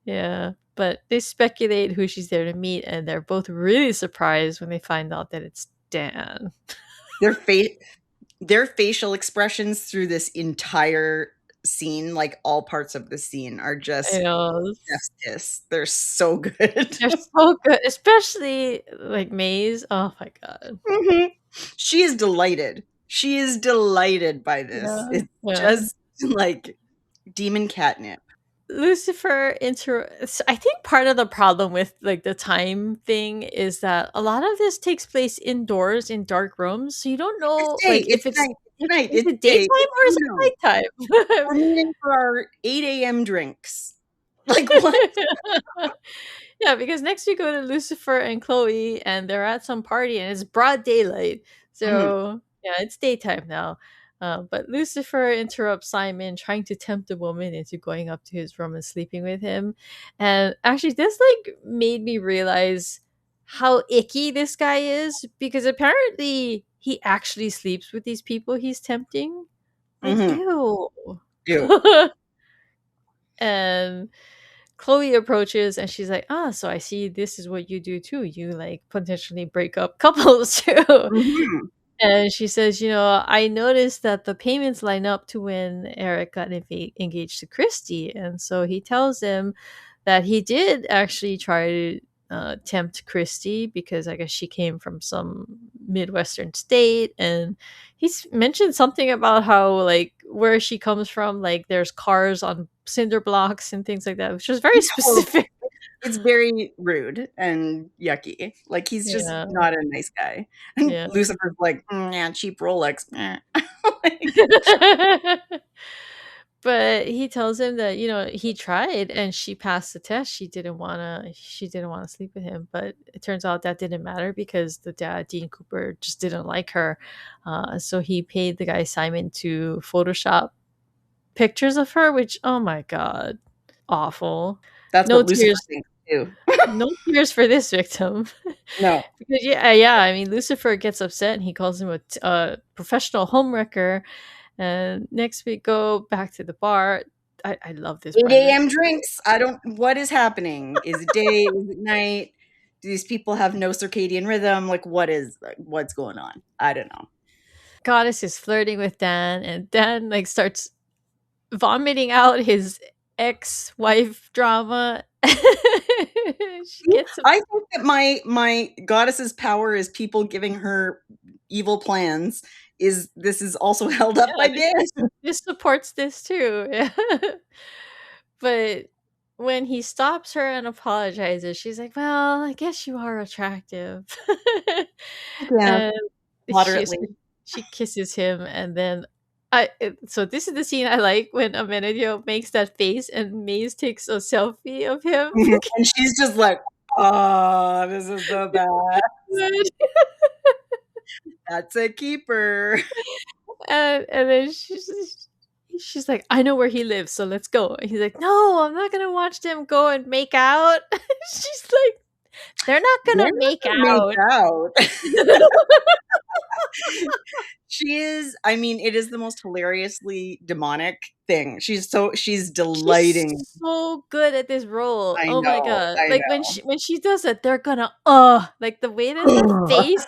[SPEAKER 1] Yeah, but they speculate who she's there to meet, and they're both really surprised when they find out that it's Dan.
[SPEAKER 2] Their fa their facial expressions through this entire scene, like, all parts of the scene are
[SPEAKER 1] I
[SPEAKER 2] just
[SPEAKER 1] know.
[SPEAKER 2] chef's kiss. They're so good.
[SPEAKER 1] They're so good, especially like Maze. Oh my god.
[SPEAKER 2] Mhm. She is delighted. She is delighted by this.
[SPEAKER 1] Yeah.
[SPEAKER 2] It's
[SPEAKER 1] Yeah.
[SPEAKER 2] just like demon catnip.
[SPEAKER 1] Lucifer I think part of the problem with like the time thing is that a lot of this takes place indoors in dark rooms, so you don't
[SPEAKER 2] It's
[SPEAKER 1] know
[SPEAKER 2] day,
[SPEAKER 1] like
[SPEAKER 2] it's night, it's night,
[SPEAKER 1] is
[SPEAKER 2] it's
[SPEAKER 1] it
[SPEAKER 2] day.
[SPEAKER 1] daytime or is
[SPEAKER 2] No,
[SPEAKER 1] it nighttime?
[SPEAKER 2] we're meeting for our 8 a.m. drinks. Like, what?
[SPEAKER 1] Yeah, because next we go to Lucifer and Chloe, and they're at some party, and it's broad daylight.
[SPEAKER 2] Mhm,
[SPEAKER 1] So yeah, it's daytime now. But Lucifer interrupts Simon, trying to tempt the woman into going up to his room and sleeping with him. And actually, this like made me realize how icky this guy is, because apparently he actually sleeps with these people he's tempting. Like,
[SPEAKER 2] mhm.
[SPEAKER 1] ew.
[SPEAKER 2] Ew.
[SPEAKER 1] And Chloe approaches and she's like, "Ah, so I see this is what you do too. You like potentially break up couples too."
[SPEAKER 2] Mhm,
[SPEAKER 1] And she says, I noticed that the payments line up to when Eric got engaged to Christy. And so he tells him that he did actually try to tempt Christy, because I guess she came from some Midwestern state. And he's mentioned something about how, like, where she comes from, like, there's cars on cinder blocks and things like that, which is very
[SPEAKER 2] horrible.
[SPEAKER 1] specific.
[SPEAKER 2] It's very rude and yucky. Like, he's just
[SPEAKER 1] Yeah.
[SPEAKER 2] not a nice guy. And
[SPEAKER 1] Yeah.
[SPEAKER 2] Lucifer's like, yeah, cheap Rolex. Meh." Like,
[SPEAKER 1] But he tells him that, he tried and she passed the test. She didn't want to sleep with him, but it turns out that didn't matter because the dad, Dean Cooper, just didn't like her. So he paid the guy Simon to Photoshop pictures of her, which, oh my god, awful.
[SPEAKER 2] that's
[SPEAKER 1] No
[SPEAKER 2] what Lucifer
[SPEAKER 1] tears,
[SPEAKER 2] thinks too.
[SPEAKER 1] no tears for this victim.
[SPEAKER 2] No.
[SPEAKER 1] Because yeah, I mean, Lucifer gets upset and he calls him a professional homewrecker. And next we go back to the bar. I love this
[SPEAKER 2] 8
[SPEAKER 1] premise.
[SPEAKER 2] a.m. drinks. I don't, what is happening? Is it day? Is it night? Do these people have no circadian rhythm? Like, what's going on? I don't know.
[SPEAKER 1] Goddess is flirting with Dan, and Dan like starts vomiting out his ex-wife drama. She gets him.
[SPEAKER 2] I think that my goddess's power is people giving her evil plans. This is also held up
[SPEAKER 1] Yeah,
[SPEAKER 2] by Dan?
[SPEAKER 1] this supports this too. Yeah. But when he stops her and apologizes, she's like, "Well, I guess you are attractive."
[SPEAKER 2] Yeah,
[SPEAKER 1] And she
[SPEAKER 2] moderately.
[SPEAKER 1] she kisses him, and then so this is the scene I like, when Amenadiel makes that face and Maze takes a selfie of him.
[SPEAKER 2] Mhm, and she's just like, "Oh, this is the best. That's a keeper."
[SPEAKER 1] And then she's like, "I know where he lives, so let's go." And he's like, "No, I'm not gonna watch them go and make out." She's like, "They're not
[SPEAKER 2] They're
[SPEAKER 1] gonna
[SPEAKER 2] not
[SPEAKER 1] make
[SPEAKER 2] gonna
[SPEAKER 1] out."
[SPEAKER 2] make out. She is, I mean, it is the most hilariously demonic thing. She's
[SPEAKER 1] She's
[SPEAKER 2] delighting.
[SPEAKER 1] so good at this role.
[SPEAKER 2] I
[SPEAKER 1] Oh my
[SPEAKER 2] know,
[SPEAKER 1] god.
[SPEAKER 2] I
[SPEAKER 1] Like when she does it, they're gonna like the way that her
[SPEAKER 2] know.
[SPEAKER 1] face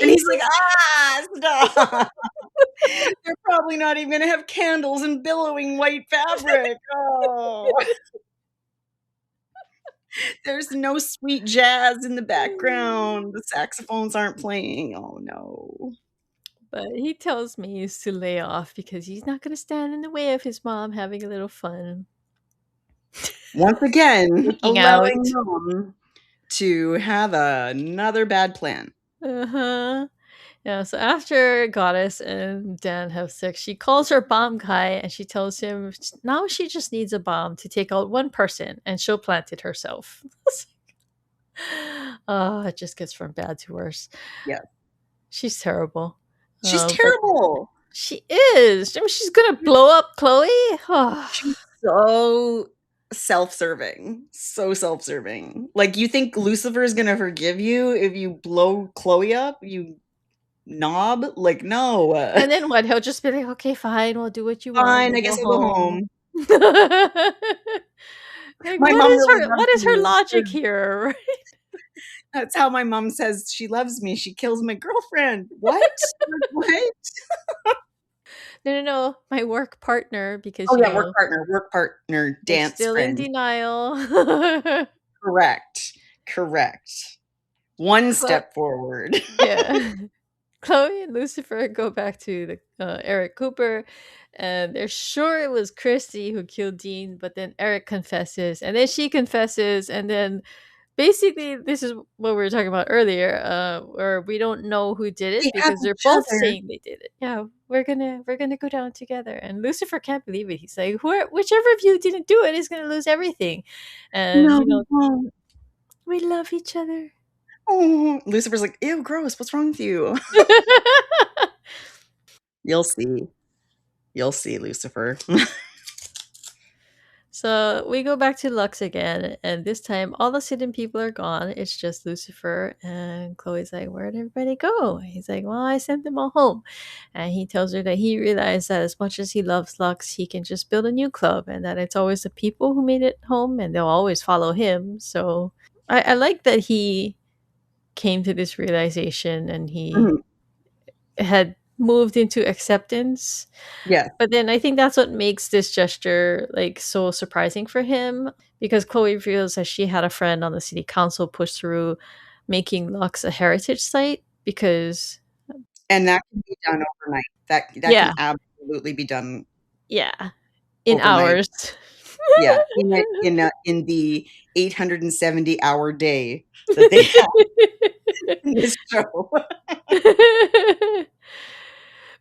[SPEAKER 2] And he's
[SPEAKER 1] face
[SPEAKER 2] like,
[SPEAKER 1] is
[SPEAKER 2] "Ah, stop." They're probably not even gonna have candles and billowing white fabric. Oh. There's no sweet jazz in the background. The saxophones aren't playing. Oh, no.
[SPEAKER 1] but he tells Maze to lay off because he's not gonna stand in the way of his mom having a little fun.
[SPEAKER 2] Once again,
[SPEAKER 1] Making out.
[SPEAKER 2] allowing mom to have another bad plan.
[SPEAKER 1] Uh-huh. Yeah, so after Goddess and Dan have sex, she calls her bomb guy and she tells him now she just needs a bomb to take out one person and she'll plant it herself. Oh, it just gets from bad to worse.
[SPEAKER 2] Yeah.
[SPEAKER 1] She's terrible.
[SPEAKER 2] She's
[SPEAKER 1] But
[SPEAKER 2] terrible.
[SPEAKER 1] she is. I mean, she's gonna blow up Chloe.
[SPEAKER 2] She's so self-serving. So self-serving. Like, you think Lucifer is gonna forgive you if you blow Chloe up, you knob? Like, no.
[SPEAKER 1] And then what? He'll just be like, "Okay, fine. We'll do what you want.
[SPEAKER 2] Fine,
[SPEAKER 1] We'll
[SPEAKER 2] I
[SPEAKER 1] go
[SPEAKER 2] guess I'll go
[SPEAKER 1] home."
[SPEAKER 2] home.
[SPEAKER 1] Like,
[SPEAKER 2] My
[SPEAKER 1] what
[SPEAKER 2] mom
[SPEAKER 1] is
[SPEAKER 2] really
[SPEAKER 1] her
[SPEAKER 2] loves
[SPEAKER 1] what is her
[SPEAKER 2] you.
[SPEAKER 1] logic here?
[SPEAKER 2] That's how my mom says she loves me. She kills my girlfriend. What? Like, what?
[SPEAKER 1] No, no, no. My work partner, because
[SPEAKER 2] Oh, yeah, work partner,
[SPEAKER 1] they're
[SPEAKER 2] dance
[SPEAKER 1] still in
[SPEAKER 2] friend.
[SPEAKER 1] denial.
[SPEAKER 2] Correct. Correct. One
[SPEAKER 1] But
[SPEAKER 2] step forward.
[SPEAKER 1] yeah. Chloe and Lucifer go back to the Eric Cooper, and they're sure it was Christy who killed Dean, but then Eric confesses, and then she confesses, and then basically this is what we were talking about earlier, where we don't know who did it
[SPEAKER 2] They have
[SPEAKER 1] because they're
[SPEAKER 2] each
[SPEAKER 1] both
[SPEAKER 2] other.
[SPEAKER 1] saying they did it. Yeah, we're gonna go down together, and Lucifer can't believe it. He's like, whichever of you didn't do it is gonna lose everything, and
[SPEAKER 2] No, we won't.
[SPEAKER 1] we love each other.
[SPEAKER 2] Oh, Lucifer's like, ew, gross. What's wrong with you? You'll see. You'll see, Lucifer.
[SPEAKER 1] So we go back to Lux again, and this time all the hidden people are gone. It's just Lucifer, and Chloe's like, "Where'd everybody go?" He's like, "Well, I sent them all home," and he tells her that he realized that as much as he loves Lux, he can just build a new club, and that it's always the people who made it home, and they'll always follow him. So I like that he came to this realization, and he
[SPEAKER 2] Mhm.
[SPEAKER 1] had moved into acceptance.
[SPEAKER 2] Yeah.
[SPEAKER 1] But then I think that's what makes this gesture like so surprising for him, because Chloe feels that she had a friend on the city council push through making Lux a heritage site because
[SPEAKER 2] And that can be done overnight. That
[SPEAKER 1] yeah,
[SPEAKER 2] can absolutely be done
[SPEAKER 1] yeah, in
[SPEAKER 2] overnight.
[SPEAKER 1] hours.
[SPEAKER 2] Yeah, in the 870-hour day that they have in this show.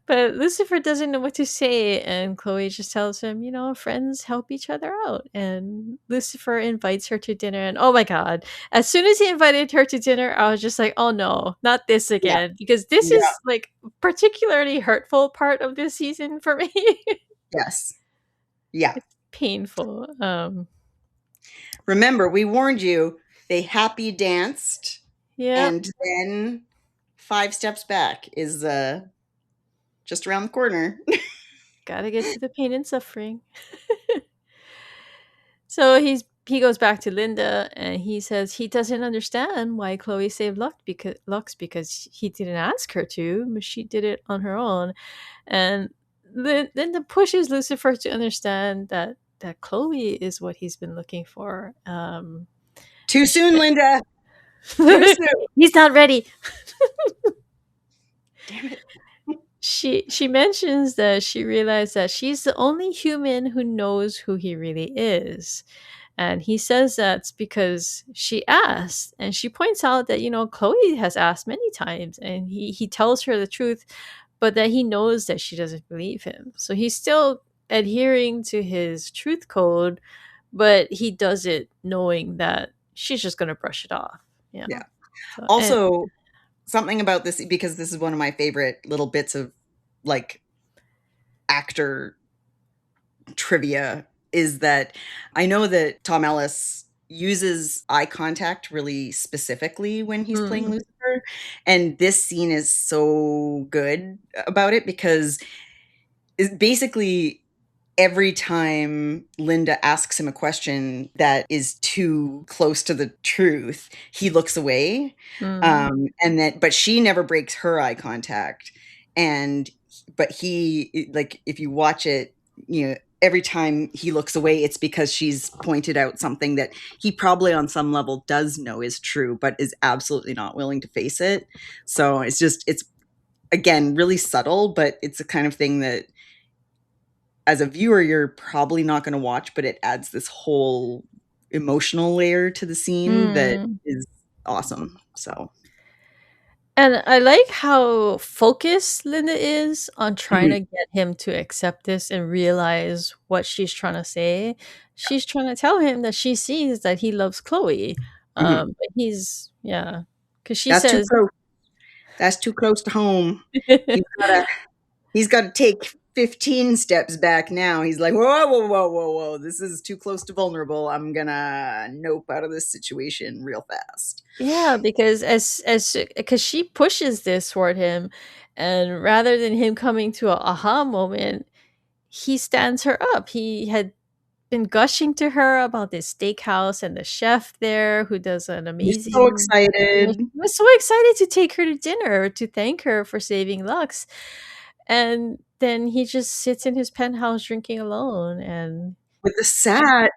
[SPEAKER 1] But Lucifer doesn't know what to say, and Chloe just tells him, friends help each other out. And Lucifer invites her to dinner, and oh my god, as soon as he invited her to dinner, I was just like, oh no, not this
[SPEAKER 2] Yeah,
[SPEAKER 1] again, because this
[SPEAKER 2] yeah,
[SPEAKER 1] is like particularly hurtful part of this season for me.
[SPEAKER 2] yes, yeah.
[SPEAKER 1] It's painful.
[SPEAKER 2] Remember, we warned you, they happy danced,
[SPEAKER 1] Yeah,
[SPEAKER 2] and then 5 steps back is, just around the corner.
[SPEAKER 1] gotta get to the pain and suffering. So he goes back to Linda, and he says he doesn't understand why Chloe saved Lux because he didn't ask her to, but she did it on her own. And Linda pushes Lucifer to understand that Chloe is what he's been looking for.
[SPEAKER 2] Too
[SPEAKER 1] And
[SPEAKER 2] soon, Linda. Too soon.
[SPEAKER 1] he's not ready.
[SPEAKER 2] Damn it.
[SPEAKER 1] She mentions that she realized that she's the only human who knows who he really is. And he says that's because she asked. And she points out that, Chloe has asked many times, and he tells her the truth, but that he knows that she doesn't believe him. So he's still adhering to his truth code, but he does it knowing that she's just going to brush it off. Yeah.
[SPEAKER 2] Yeah.
[SPEAKER 1] So, and
[SPEAKER 2] Also, something about this, because this is one of my favorite little bits of, like, actor trivia, is that I know that Tom Ellis uses eye contact really specifically when he's playing
[SPEAKER 1] mm,
[SPEAKER 2] Lucifer, and this scene is so good about it because it's basically every time Linda asks him a question that is too close to the truth, he looks away.
[SPEAKER 1] mm,
[SPEAKER 2] But she never breaks her eye contact. And, but like, if you watch it, every time he looks away, it's because she's pointed out something that he probably on some level does know is true, but is absolutely not willing to face it. So it's again, really subtle, but it's the kind of thing that as a viewer, you're probably not going to watch, but it adds this whole emotional layer to the scene that
[SPEAKER 1] mm.
[SPEAKER 2] is awesome. So,
[SPEAKER 1] And I like how focused Linda is on trying
[SPEAKER 2] mhm,
[SPEAKER 1] to get him to accept this and realize what she's trying to say. She's trying to tell him that she sees that he loves Chloe.
[SPEAKER 2] mhm.
[SPEAKER 1] But yeah, because she
[SPEAKER 2] That's too
[SPEAKER 1] says,
[SPEAKER 2] close. That's too close to home. He's gotta, he's got to take 15 steps back now. He's like, whoa, whoa, whoa, whoa, whoa. This is too close to vulnerable. I'm gonna nope out of this situation real fast.
[SPEAKER 1] yeah, because because she pushes this toward him, and rather than him coming to a aha moment, he stands her up. He had been gushing to her about this steakhouse and the chef there who does an
[SPEAKER 2] He's so
[SPEAKER 1] amazing. He
[SPEAKER 2] excited.
[SPEAKER 1] was so excited to take her to dinner to thank her for saving Lux, and then he just sits in his penthouse drinking alone. And
[SPEAKER 2] With the sad,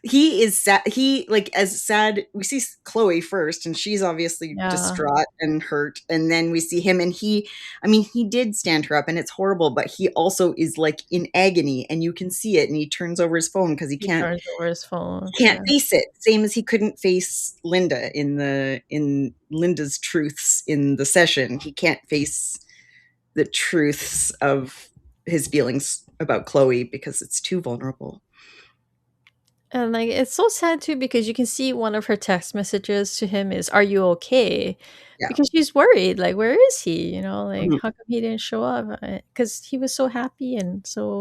[SPEAKER 2] he is sad. He like as sad. We see Chloe first, and she's obviously
[SPEAKER 1] Yeah,
[SPEAKER 2] distraught and hurt. And then we see him, and I mean, he did stand her up, and it's horrible. But he also is like in agony, and you can see it. And he turns over his phone because he
[SPEAKER 1] he
[SPEAKER 2] can't
[SPEAKER 1] turns over his phone.
[SPEAKER 2] can't
[SPEAKER 1] Yeah.
[SPEAKER 2] face it. Same as he couldn't face Linda in Linda's truths in the session. He can't face the truths of his feelings about Chloe because it's too vulnerable.
[SPEAKER 1] And like it's so sad too because you can see one of her text messages to him is, "Are you okay?"
[SPEAKER 2] Yeah.
[SPEAKER 1] Because she's worried. Like, where is he? You know, like
[SPEAKER 2] Mhm.
[SPEAKER 1] how come he didn't show up? Because he was so happy and
[SPEAKER 2] Yeah.
[SPEAKER 1] so.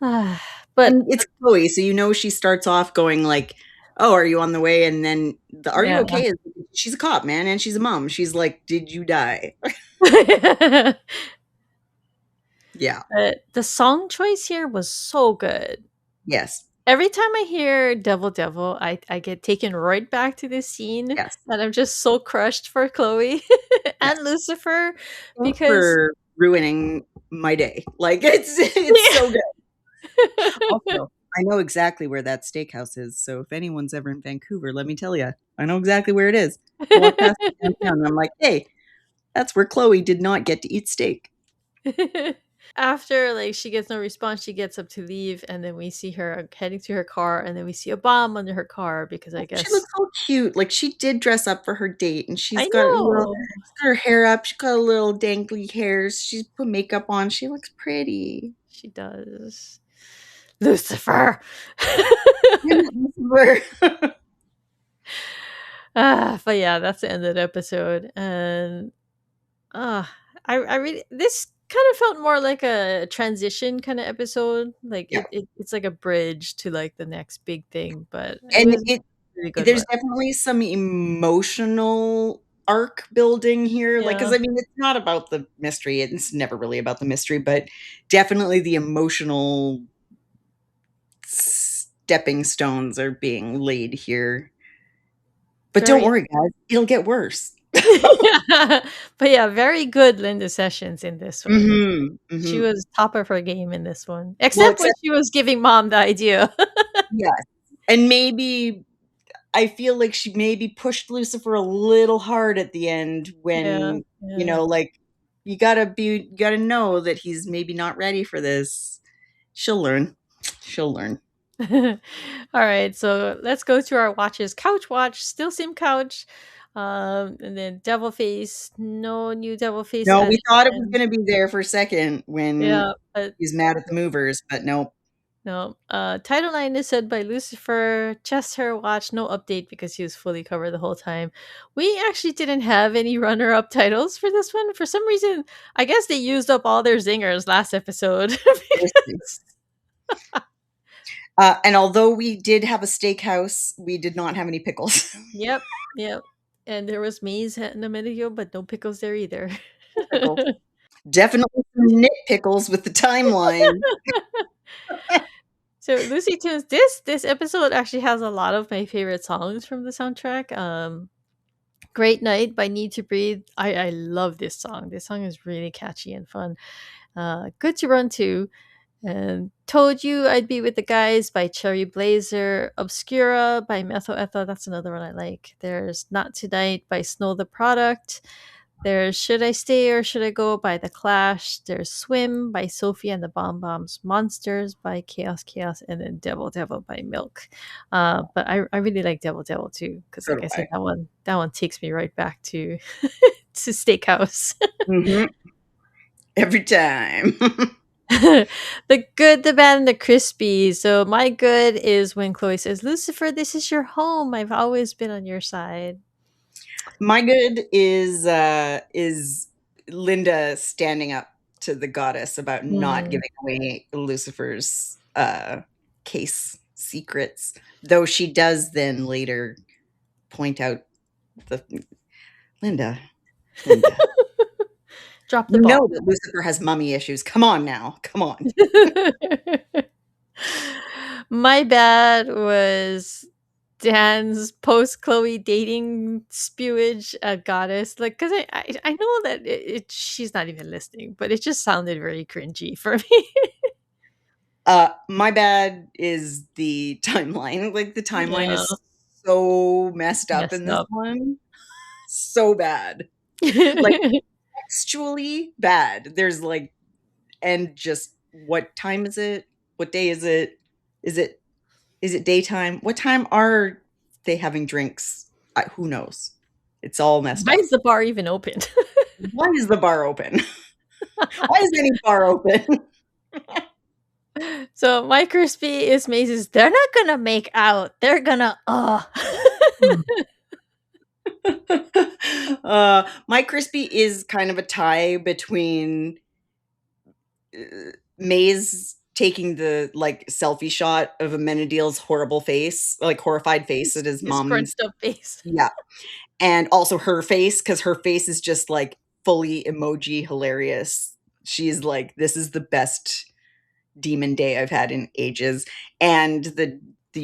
[SPEAKER 1] Ah, but
[SPEAKER 2] And it's Chloe, so you know she starts off going like, "Oh, are you on the way?" And then the "Are you
[SPEAKER 1] yeah.
[SPEAKER 2] okay?" is she's a cop, man, and she's a mom. She's like, "Did you die?" Yeah.
[SPEAKER 1] But the song choice here was so good.
[SPEAKER 2] Yes.
[SPEAKER 1] Every time I hear Devil Devil, I get taken right back to this scene,
[SPEAKER 2] Yes.
[SPEAKER 1] and I'm just so crushed for Chloe
[SPEAKER 2] Yes.
[SPEAKER 1] and Lucifer
[SPEAKER 2] Thanks
[SPEAKER 1] because
[SPEAKER 2] for ruining my day. Like it's so good. Also, I know exactly where that steakhouse is. So if anyone's ever in Vancouver, let me tell you, I know exactly where it is. I walk past it downtown, and I'm like, hey, that's where Chloe did not get to eat steak.
[SPEAKER 1] After like she gets no response, she gets up to leave, and then we see her heading to her car, and then we see a bomb under her car because I
[SPEAKER 2] She
[SPEAKER 1] guess
[SPEAKER 2] looks so cute. Like she did dress up for her date, and
[SPEAKER 1] I know
[SPEAKER 2] she's got her hair up. She's got a little dangly hairs. She's put makeup on. She looks pretty.
[SPEAKER 1] she does. Lucifer. But yeah, that's the end of the episode, and uh I really this kind of felt more like a transition kind of episode. Like
[SPEAKER 2] Yeah,
[SPEAKER 1] it's like a bridge to like the next big thing, but it
[SPEAKER 2] and
[SPEAKER 1] was a really good
[SPEAKER 2] there's
[SPEAKER 1] one.
[SPEAKER 2] definitely some emotional arc building here. Like,
[SPEAKER 1] Yeah,
[SPEAKER 2] because I mean, it's not about the mystery. It's never really about the mystery, but definitely the emotional stepping stones are being laid here. But don't
[SPEAKER 1] very
[SPEAKER 2] worry, guys, it'll get worse.
[SPEAKER 1] yeah. But yeah, very good Linda Sessions in this one.
[SPEAKER 2] Hmm.
[SPEAKER 1] She
[SPEAKER 2] Hmm.
[SPEAKER 1] was top of her game in this one,
[SPEAKER 2] Well,
[SPEAKER 1] except when
[SPEAKER 2] except
[SPEAKER 1] she was giving mom the idea.
[SPEAKER 2] yes, and maybe I feel like she maybe pushed Lucifer a little hard at the end
[SPEAKER 1] Yeah,
[SPEAKER 2] when,
[SPEAKER 1] yeah.
[SPEAKER 2] like you gotta know that he's maybe not ready for this. She'll learn. She'll learn.
[SPEAKER 1] All right, so let's go to our watches. Couch watch, still same couch. And then Devil Face, no new Devil Face
[SPEAKER 2] No, we thought it was
[SPEAKER 1] addition.
[SPEAKER 2] gonna be there for a second when
[SPEAKER 1] Yeah, but
[SPEAKER 2] he's mad at the movers, but no.
[SPEAKER 1] no. Title line is said by Lucifer. Chest hair watch, no update because he was fully covered the whole time. We actually didn't have any runner-up titles for this one. For some reason, I guess they used up all their zingers last episode. because-
[SPEAKER 2] And although we did have a steakhouse, we did not have any pickles.
[SPEAKER 1] Yep, yep. And there was maize in a minute ago, but no pickles there either.
[SPEAKER 2] No pickles. Definitely some nit pickles with the timeline.
[SPEAKER 1] So LuciTunes, this episode actually has a lot of my favorite songs from the soundtrack. Great Night by Need to Breathe. I love this song. This song is really catchy and fun. Good to Run To. And Told You I'd Be With the Guys by Cherry Blazer. Obscura by Methyl Ethyl. That's another one I like. There's Not Tonight by Snow the Product. There's Should I Stay or Should I Go by The Clash. There's Swim by Sophie and the Bomb Bombs. Monsters by Chaos Chaos. And then Devil Devil by Milk. But I really like Devil Devil too. Because
[SPEAKER 2] So
[SPEAKER 1] like
[SPEAKER 2] do
[SPEAKER 1] I said,
[SPEAKER 2] I.
[SPEAKER 1] that one takes me right back to to Steakhouse.
[SPEAKER 2] Mhm. Every time.
[SPEAKER 1] The good, the bad, and the crispy. So my good is when Chloe says, "Lucifer, this is your home. I've always been on your side."
[SPEAKER 2] My good is Linda standing up to the goddess about not
[SPEAKER 1] Mm.
[SPEAKER 2] giving away Lucifer's case secrets, though she does then later point out the Linda, Linda.
[SPEAKER 1] Drop the
[SPEAKER 2] You
[SPEAKER 1] ball.
[SPEAKER 2] know that Lucifer has mummy issues. Come on now. Come on.
[SPEAKER 1] My bad was Dan's post Chloe dating spewage at Goddess. Like, because I know that she's not even listening, but it just sounded very cringy for me.
[SPEAKER 2] My bad is the timeline. Like, the timeline
[SPEAKER 1] Yeah,
[SPEAKER 2] is so messed up in
[SPEAKER 1] messed
[SPEAKER 2] this
[SPEAKER 1] up.
[SPEAKER 2] one. So bad. Like, textually bad. There's, like, and just what time is it? What day is it? Is it daytime? What time are they having drinks? Who knows? It's all messed
[SPEAKER 1] Why
[SPEAKER 2] up.
[SPEAKER 1] is the bar even open?
[SPEAKER 2] Why is the bar open? Why is any bar open?
[SPEAKER 1] So my crispy is Maze's. They're not gonna make out. They're gonna
[SPEAKER 2] My crispy is kind of a tie between Maze taking the like selfie shot of Amenadiel's horrible face, like horrified face at his
[SPEAKER 1] his
[SPEAKER 2] mom's.
[SPEAKER 1] scrunched up face.
[SPEAKER 2] Yeah. And also her face, because her face is just like fully emoji hilarious. She's like, this is the best demon day I've had in ages. And the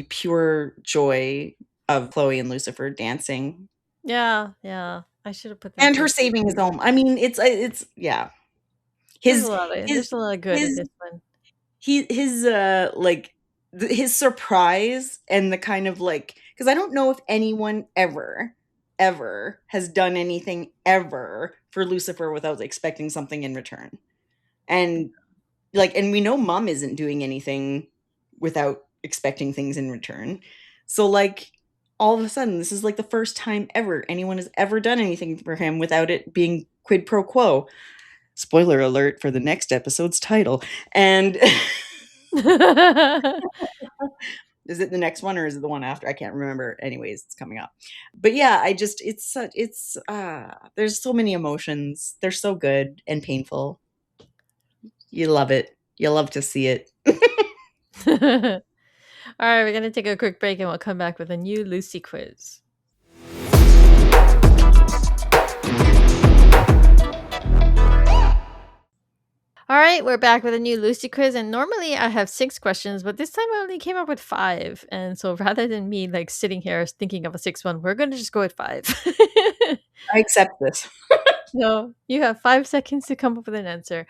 [SPEAKER 2] pure joy of Chloe and Lucifer dancing.
[SPEAKER 1] Yeah, yeah. I should have put them
[SPEAKER 2] And her
[SPEAKER 1] first.
[SPEAKER 2] saving his own. I mean, it's yeah.
[SPEAKER 1] There's a
[SPEAKER 2] His
[SPEAKER 1] lot of
[SPEAKER 2] his
[SPEAKER 1] there's a lot of good in
[SPEAKER 2] his
[SPEAKER 1] this one.
[SPEAKER 2] his like his surprise and the kind of like, because I don't know if anyone ever has done anything ever for Lucifer without expecting something in return. And like, and we know Mom isn't doing anything without expecting things in return. So like, all of a sudden, this is like the first time ever anyone has ever done anything for him without it being quid pro quo. Spoiler alert for the next episode's title. And is it the next one or is it the one after? I can't remember. Anyways, it's coming up. But yeah, there's so many emotions. They're so good and painful. You love it. You love to see it.
[SPEAKER 1] All right, we're gonna take a quick break and we'll come back with a new Lucy quiz. All right, we're back with a new Lucy quiz, and normally I have 6 questions, but this time I only came up with 5. And so rather than me like sitting here thinking of a 6th one, we're gonna just go with 5.
[SPEAKER 2] I accept this.
[SPEAKER 1] So you have 5 seconds to come up with an answer.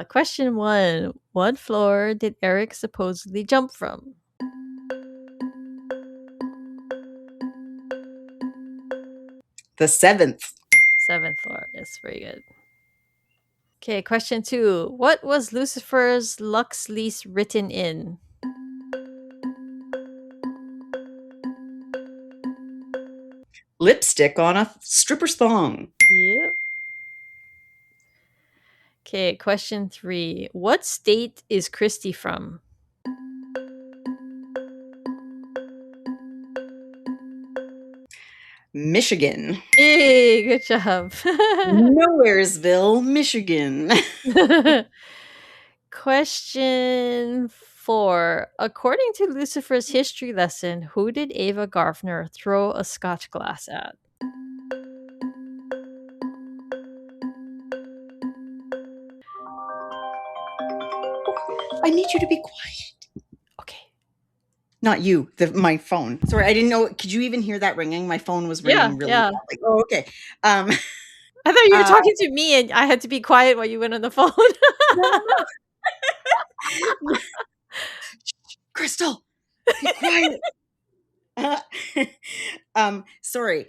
[SPEAKER 1] Question 1: what floor did Eric supposedly jump from?
[SPEAKER 2] The 7th.
[SPEAKER 1] 7th floor. Yes, very good. Okay, question 2: what was Lucifer's Lux lease written in?
[SPEAKER 2] Lipstick on a stripper's thong.
[SPEAKER 1] Yep. Okay, question 3: what state is Christy from?
[SPEAKER 2] Michigan.
[SPEAKER 1] Yay, good job.
[SPEAKER 2] Nowheresville, Michigan.
[SPEAKER 1] Question 4: according to Lucifer's history lesson, who did Ava Gardner throw a scotch glass at?
[SPEAKER 2] I need you to be quiet.
[SPEAKER 1] Okay.
[SPEAKER 2] Not you, my phone. Sorry, I didn't know. Could you even hear that ringing? My phone was ringing really loud. Like, oh, okay.
[SPEAKER 1] I thought you were talking to me and I had to be quiet while you went on the phone.
[SPEAKER 2] Crystal, be quiet. Sorry.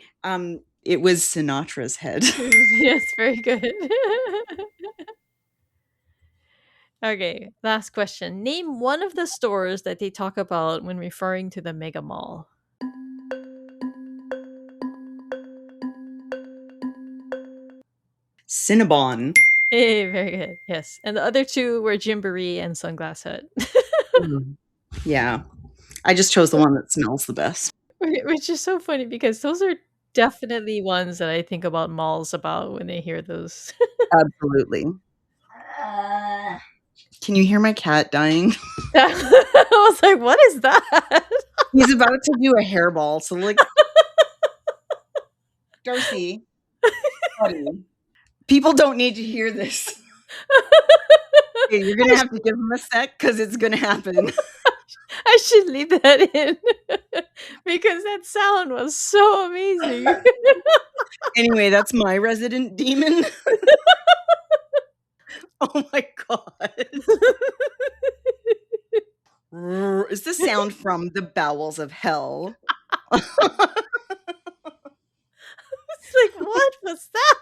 [SPEAKER 2] It was Sinatra's head.
[SPEAKER 1] Yes, very good. Okay, last question. Name one of the stores that they talk about when referring to the mega mall.
[SPEAKER 2] Cinnabon.
[SPEAKER 1] Hey, very good. Yes. And the other 2 were Gymboree and Sunglass Hut.
[SPEAKER 2] Yeah. I just chose the one that smells the best.
[SPEAKER 1] Which is so funny because those are definitely ones that I think about malls about when I hear those.
[SPEAKER 2] Absolutely. Can you hear my cat dying?
[SPEAKER 1] I was like, what is that?
[SPEAKER 2] He's about to do a hairball. So, like, Darcy, buddy, people don't need to hear this. Okay, you're going to have to give him a sec because it's going to happen.
[SPEAKER 1] I should leave that in because that sound was so amazing.
[SPEAKER 2] Anyway, that's my resident demon. Oh my God. sound from the bowels of hell.
[SPEAKER 1] It's like, what was that?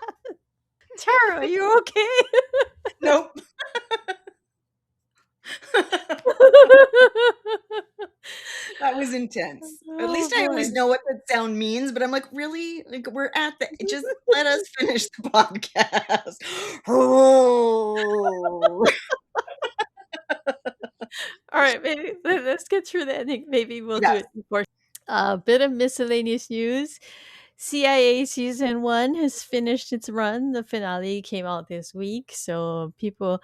[SPEAKER 1] Tara, are you okay?
[SPEAKER 2] Nope. That was intense. At least I always know what that sound means, but I'm like, really? Like, we're at the just let us finish the podcast. Oh.
[SPEAKER 1] All right, maybe let's get through the ending. Maybe we'll do
[SPEAKER 2] Yes.
[SPEAKER 1] it before. A bit of miscellaneous news. CIA season 1 has finished its run. The finale came out this week, so people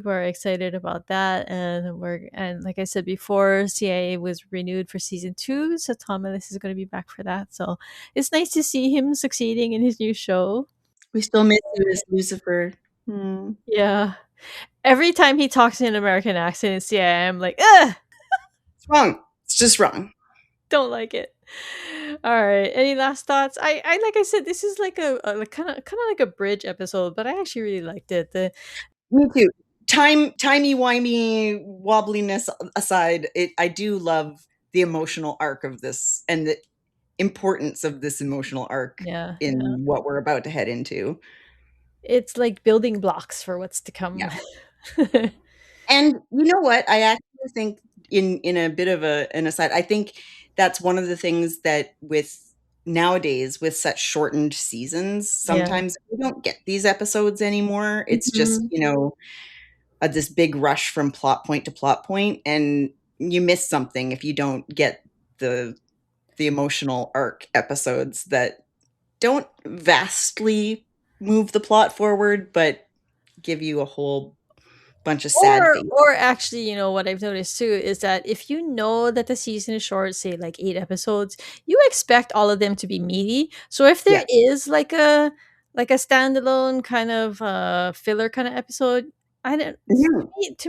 [SPEAKER 1] are excited about that. And like I said before, CIA was renewed for season 2, so Tom Ellis is going to be back for that. So it's nice to see him succeeding in his new show.
[SPEAKER 2] We still miss you as Lucifer.
[SPEAKER 1] Yeah, every time he talks in an American accent in CIA, I'm like, ugh,
[SPEAKER 2] It's wrong. It's just wrong.
[SPEAKER 1] don't like it. All right. Any last thoughts? I like I said, this is like a kind of like a bridge episode, but I actually really liked it.
[SPEAKER 2] Me too. Timey-wimey wobbliness aside, I do love the emotional arc of this and the importance of this emotional arc in what we're about to head into.
[SPEAKER 1] It's like building blocks for what's to come.
[SPEAKER 2] Yeah. And you know what? I actually think in a bit of an aside, I think that's one of the things that with nowadays with such shortened seasons, sometimes we don't get these episodes anymore. It's just, this big rush from plot point to plot point, and you miss something if you don't get the emotional arc episodes that don't vastly move the plot forward, but give you a whole bunch of sad things.
[SPEAKER 1] Or actually, what I've noticed too is that if you know that the season is short, say like 8 episodes, you expect all of them to be meaty. So if there is like a standalone kind of filler kind of episode, to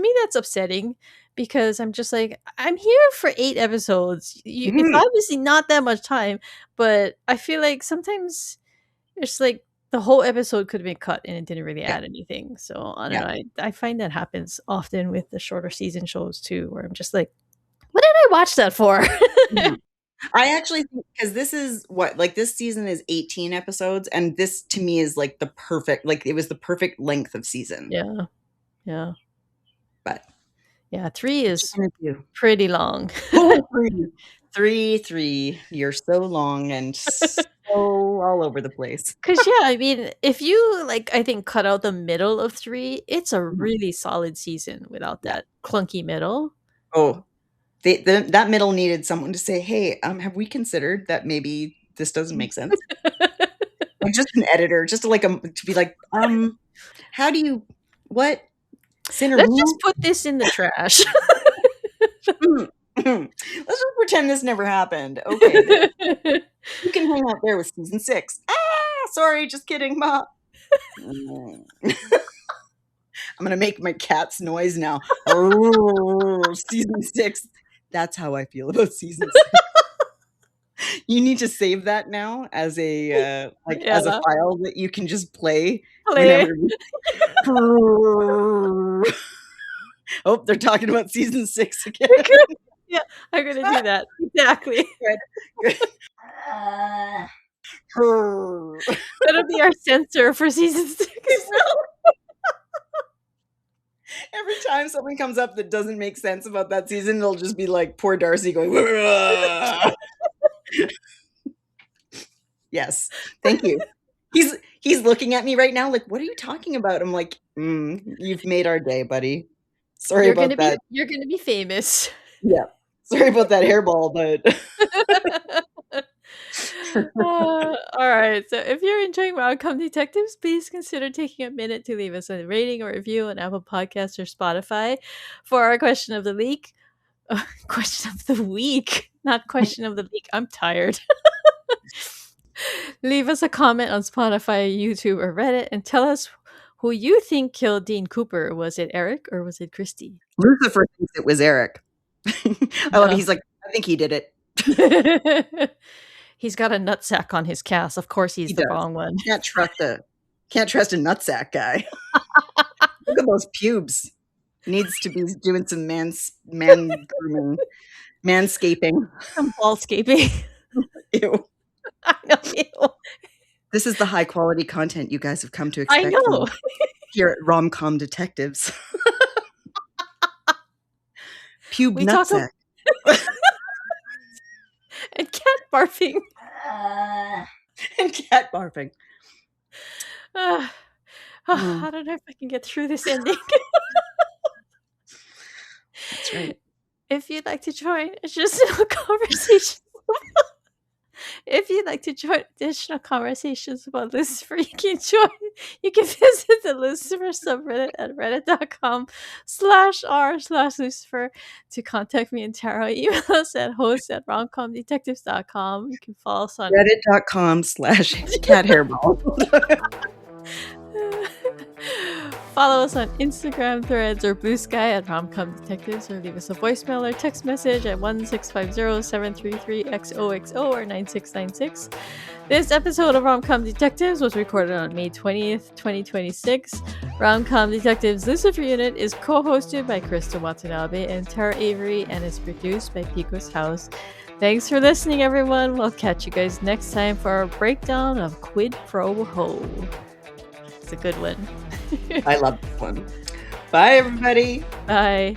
[SPEAKER 1] me that's upsetting, because I'm just like, I'm here for 8 episodes. It's obviously not that much time, but I feel like sometimes it's like the whole episode could have been cut and it didn't really add anything. So I don't know. I find that happens often with the shorter season shows too, where I'm just like, what did I watch that for?
[SPEAKER 2] I actually think, because this is this season is 18 episodes, and this to me is like the perfect, it was the perfect length of season.
[SPEAKER 1] Yeah.
[SPEAKER 2] But
[SPEAKER 1] 3 is pretty long.
[SPEAKER 2] Three. You're so long and so all over the place.
[SPEAKER 1] Because I mean, if you I think cut out the middle of 3, it's a really solid season without that clunky middle.
[SPEAKER 2] Oh, that middle needed someone to say, "Hey, have we considered that maybe this doesn't make sense?" Like just an editor, just to be like, how do you what?
[SPEAKER 1] Let's just put this in the trash.
[SPEAKER 2] Let's just pretend this never happened. Okay. You can hang out there with season 6. Sorry, just kidding, Ma. I'm gonna make my cat's noise now. Season 6. That's how I feel about season 6. You need to save that now as a as a file that you can just play. Whenever. Oh, they're talking about season 6 again.
[SPEAKER 1] Yeah, I'm gonna do that. Exactly.
[SPEAKER 2] Good.
[SPEAKER 1] That'll be our censor for season 6.
[SPEAKER 2] Every time something comes up that doesn't make sense about that season, it'll just be like poor Darcy going, yes, thank you. He's looking at me right now like, what are you talking about? I'm like, you've made our day, buddy. Sorry about that.
[SPEAKER 1] You're gonna be famous.
[SPEAKER 2] Yeah. Sorry about that hairball, but
[SPEAKER 1] all right. So if you're enjoying Rom-Com Detectives, please consider taking a minute to leave us a rating or review on Apple Podcasts or Spotify. For our question of the week, question of the week, not question of the week. I'm tired. Leave us a comment on Spotify, YouTube, or Reddit, and tell us who you think killed Dean Cooper. Was it Eric or was it Christy?
[SPEAKER 2] Lucifer thinks it was Eric. I love it. He's like, I think he did it.
[SPEAKER 1] He's got a nutsack on his cast. Of course, he's the wrong one.
[SPEAKER 2] Can't trust a nutsack guy. Look at those pubes. Needs to be doing some man grooming. Manscaping.
[SPEAKER 1] Some ballscaping.
[SPEAKER 2] Ew.
[SPEAKER 1] I know. Ew.
[SPEAKER 2] This is the high quality content you guys have come to
[SPEAKER 1] I
[SPEAKER 2] expect
[SPEAKER 1] know.
[SPEAKER 2] from here at Rom-Com Detectives. Pube
[SPEAKER 1] We talk
[SPEAKER 2] nutsack.
[SPEAKER 1] And cat barfing.
[SPEAKER 2] And cat barfing.
[SPEAKER 1] I don't know if I can get through this ending.
[SPEAKER 2] That's right.
[SPEAKER 1] If you'd like to join additional conversations, if you'd like to join additional conversations about Lucifer, you can join. You can visit the Lucifer subreddit at reddit.com/r/Lucifer to contact me and Tara. Email us at host@romcomdetectives.com. You can follow us on
[SPEAKER 2] Reddit.com/cathairball.
[SPEAKER 1] Follow us on Instagram, Threads, or Blue Sky at Rom-Com Detectives, or leave us a voicemail or text message at 1-650-733-XOXO or 9696. This episode of Rom-Com Detectives was recorded on May 20th, 2026. Rom-Com Detectives Lucifer Unit is co-hosted by Krista Watanabe and Tara Avery and is produced by Pico's House. Thanks for listening, everyone. We'll catch you guys next time for our breakdown of Quid Pro Ho. It's a good one.
[SPEAKER 2] I love this one. Bye, everybody.
[SPEAKER 1] Bye.